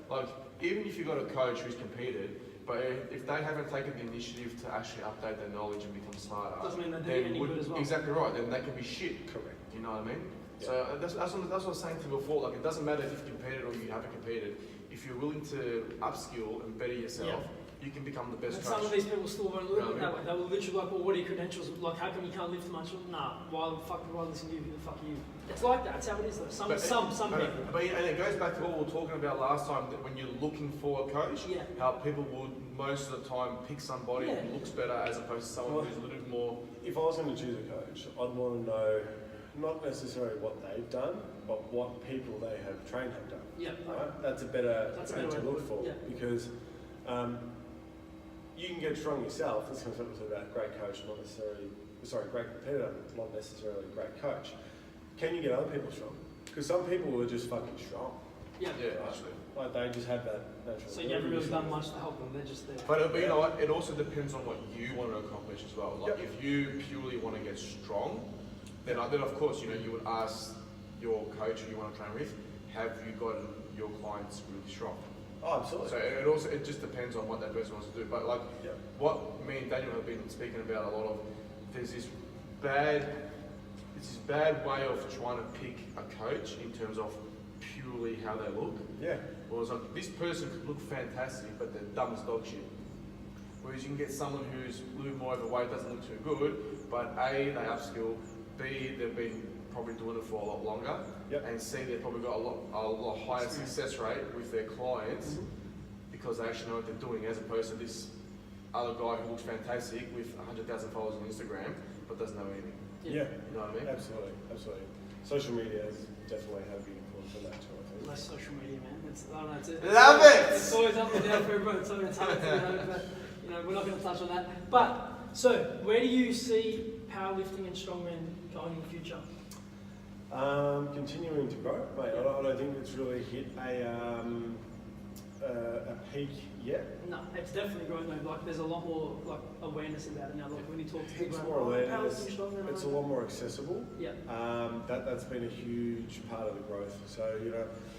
Like even if you've got a coach who's competed, but if they haven't taken the initiative to actually update their knowledge and become smarter, doesn't mean they're doing any good as well. Exactly right. Then they can be shit. Correct. Do you know what I mean? So that's what I was saying to you before. Like it doesn't matter if you've competed or you haven't competed. If you're willing to upskill and better yourself, you can become the best And coach. some of these people still won't look at it that way. They will literally like, well, what are your credentials? Like, how come you can't lift much? Nah, why the fuck do I listen to you? Who the fuck are you? It's like that. It's how it is though. Some people. But and it goes back to what we were talking about last time, that when you're looking for a coach, how people would most of the time pick somebody who looks better as opposed to someone who's a little bit more. If I was going to choose a coach, I'd want to know not necessarily what they've done, but what people they have trained have done. Right? That's a better thing to look for because you can get strong yourself. This comes up with about great coach, great competitor, not necessarily great coach. can you get other people strong? Because some people are just fucking strong. Yeah. Yeah, actually. Like they just have that natural. So you haven't really done much to help them. They're just there. But you know what? It also depends on what you want to accomplish as well. Like Yep. if you purely want to get strong, then of course you would ask your coach who you want to train with, have you gotten your clients really strong? Oh, absolutely. So it just depends on what that person wants to do. But like Yep. what me and Daniel have been speaking about a lot of, there's this bad way of trying to pick a coach in terms of purely how they look. Yeah. Well, it's like this person could look fantastic, but they're dumb as dog shit. Whereas you can get someone who's a little more overweight, doesn't look too good, but A, they upskill, B, they've been probably doing it for a lot longer, Yep. and C, they've probably got a lot higher success rate with their clients because they actually know what they're doing, as opposed to this other guy who looks fantastic with 100,000 followers on Instagram, but doesn't know anything. Yeah. You know what I mean? Absolutely. Absolutely. Social media has definitely had a big influence on that too, I think. Less social media, man. I don't know, it's Love it! It's always up and down for everyone. It's always hard to but we're not going to touch on that. But so, where do you see powerlifting and strongman going in the future? Continuing to grow, mate. I don't think it's really hit a peak yet. No, it's definitely growing though. Like, there's a lot more like awareness about it now. Like when you talk to Heaps people, more like, awareness. powerlifting, strongman, It's a lot more accessible. Yeah. That's been a huge part of the growth. So,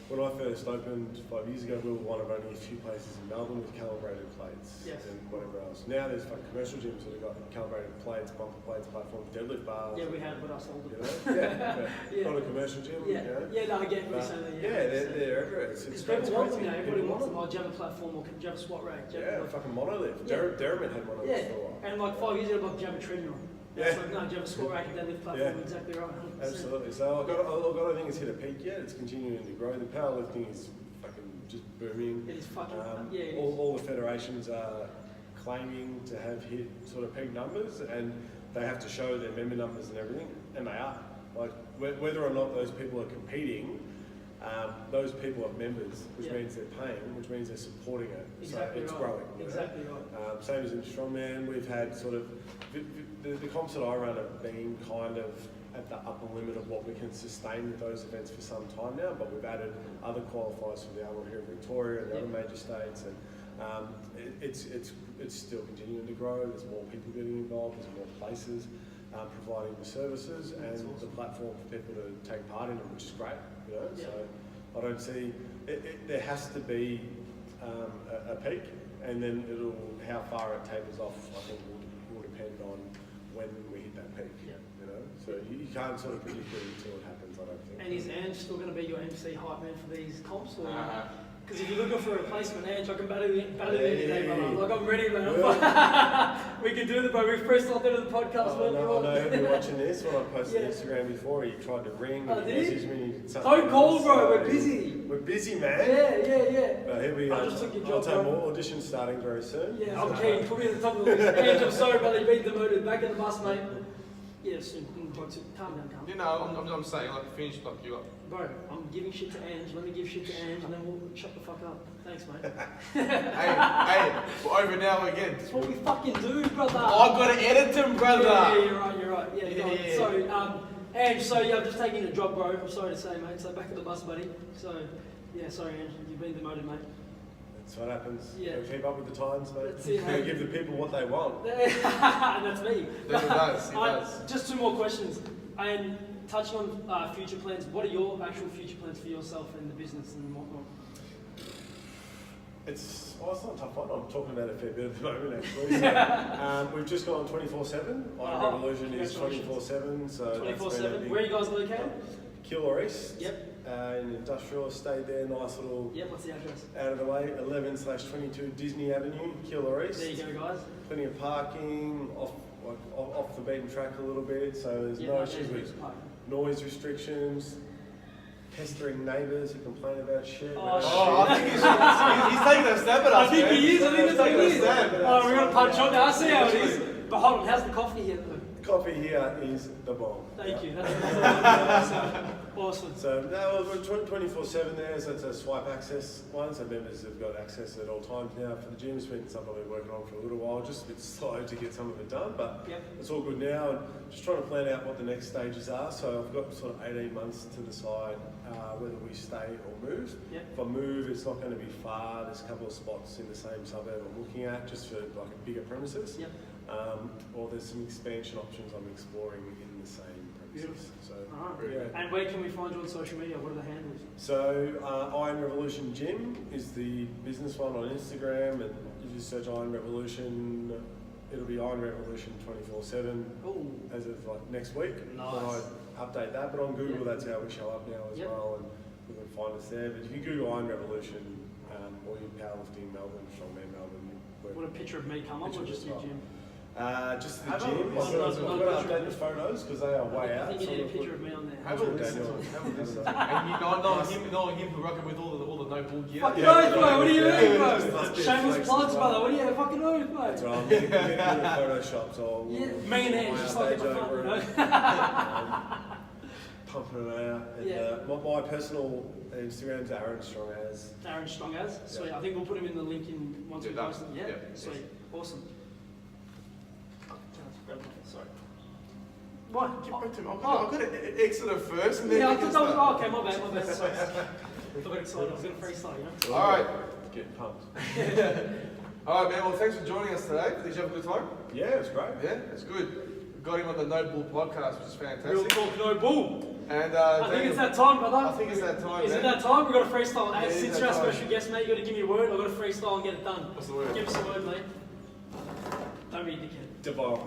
when I first opened 5 years ago, we were one of only a few places in Melbourne with calibrated plates Yes. and whatever else. Now there's fucking commercial gyms that have got calibrated plates, bumper plates, platforms, deadlift bars. Yeah, we had, but I sold it. Yeah. Yeah. Not a commercial gym. Yeah, yeah, no, I get what you're saying. They're everywhere. It's Because crazy. people want them now. Everybody People wants them. want Oh, do you have a platform or do you have a squat rack? Do you Yeah, have fucking monolift. Yeah. Derriman had one of yeah. those for a while. And like 5 years ago, like, do you have a treadmill? Yeah. It's like, no, do you have a squat rack and deadlift platform? Yeah. Exactly right. 100%. Absolutely. So I don't think it's hit a peak yet. It's continuing to grow. The powerlifting is fucking just booming. It is fucking, it is. All the federations are claiming to have hit sort of peak numbers, and they have to show their member numbers and everything, and they are. Like whether or not those people are competing, those people are members, which means they're paying, which means they're supporting it. Exactly so it's right. growing. Exactly right. Same as in strongman, we've had sort of the comps that I run have been kind of at the upper limit of what we can sustain with those events for some time now, but we've added other qualifiers for the Arnold here in Victoria and the other major states, and it's still continuing to grow. There's more people getting involved. There's more places providing the services and the platform for people to take part in it, which is great. So I don't see there has to be a peak, and then how far it tapers off, I think will depend on when we hit that peak. Yeah. So you can't sort of predict it until it happens, I don't think. And is Ange still going to be your MC hype man for these comps? Because if you're looking for a replacement, Ange, I can battle you today, brother. Like, I'm ready, man. We can do the bro. We've pressed on into the podcast. I know you're watching this. When I posted on Instagram before, you tried to ring and message me. Don't call, bro. We're busy. We're busy, man. Yeah. But here we go. I just took your job, I'll tell bro. more auditions starting very soon. Yeah, I'm keen. Put me at the top of the list. Ange, I'm sorry, brother. You've been demoted. Back in the bus, mate. Yeah, soon. Calm down. I'm saying, like, finish, like, you got. Bro, I'm giving shit to Ange. Let me give shit to Ange, and then we'll shut the fuck up. Thanks, mate. hey, we're over now again. That's what we fucking do, brother. I've got to edit them, brother. Yeah, you're right. Yeah, go on. So, Ange, I've just taken a job, bro. I'm sorry to say, mate. So back at the bus, buddy. So, yeah, sorry, Ange. You've been demoted, mate. That's what happens. Yeah. Gotta keep up with the times, mate. That's it, mate. Give the people what they want. And that's me. He does. Just two more questions. And touching on future plans, what are your actual future plans for yourself and the business and whatnot? It's not a tough one. I'm talking about it a fair bit at the moment, actually. So, we've just gone 24/7. Iron Revolution is 24/7. So 24/7. Where are you guys located? Keilor East. Yep. In industrial estate there, nice little. Yep. What's the address? Out of the way, 11/22 Disney Avenue, Keilor East. There you go, guys. Plenty of parking, off the beaten track a little bit, so there's no issues with noise restrictions, pestering neighbours who complain about shit. I think he's taking a stab at us. I think he is. I think that's what taking he a is. stab at us. Oh, we're gonna punch on now. I see how it is. But hold on, how's the coffee here? The coffee here is the bomb. Thank you. That's Awesome. So no, we're 24/7 there, so it's a swipe access one, so members have got access at all times now for the gym. It's been something I've been working on for a little while, just a bit slow to get some of it done, but Yep. it's all good now, and just trying to plan out what the next stages are. So I've got sort of 18 months to decide whether we stay or move. Yep. If I move, it's not going to be far. There's a couple of spots in the same suburb I'm looking at, just for like a bigger premises. Yep. Or there's some expansion options I'm exploring in the same premises. So, Alright. yeah. And where can we find you on social media? What are the handles? So, Iron Revolution Gym is the business one on Instagram, and if you search Iron Revolution, it'll be Iron Revolution 24/7 Oh, as of like next week. Nice. When I update that, but on Google, Yep. that's how we show up now as Yep. well, and you can find us there. But if you Google Iron Revolution or you powerlifting Melbourne, strongman Melbourne, what a picture of me come up, or Picture just as your well. gym? Just the Have a gym. look. I've No, got no, to no, update the photos because they are way I out. think you so need a I'll picture put- of me on there. Have a Daniel. listen. Have a listen. And you know him who rocking with all the no bull gear. Fucking Yeah, oath, bro. What do you yeah, mean, just bro? must be a Shameless flex plugs, as well. brother. What do you fucking oath, mate? That's right. I'm getting the photoshops all. Yeah, me and Ed, just like at the front, you know. Pumping it out. And, Yeah. my personal Instagram's Aaron Strong as. Aaron Strong as. Sweet. Yeah. I think we'll put him in the link in once we Yeah, post it. Yeah. yeah. Sweet. Awesome. Sorry. What? Get What? back to him. I've got to exit it first and then Yeah, I you can thought that was. start. Oh, okay, my bad. Sorry. I got excited. I was going to freestyle, you know. All right. Get pumped. All right, man. Well, thanks for joining us today. Did you have a good time? Yeah, it was great. Yeah, it's good. We got him on the No Bull podcast, which is Real fantastic. talk, no bull. And I think it's that time, brother. I think it's that time, Is it man. that time? We've got to freestyle. Yeah, it is Since that you're our time. special guest, mate, you got to give me a word. I've got to freestyle and get it done. What's the word? Give us a word, mate. Don't be a dickhead. Devon.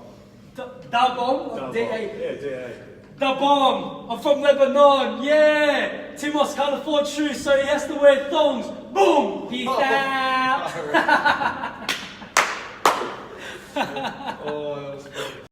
Da bomb? D-A. Yeah, D-A. The bomb! I'm from Lebanon, yeah! Timos can't afford shoes, so he has to wear thongs. Boom! Peace out! Oh, that was funny.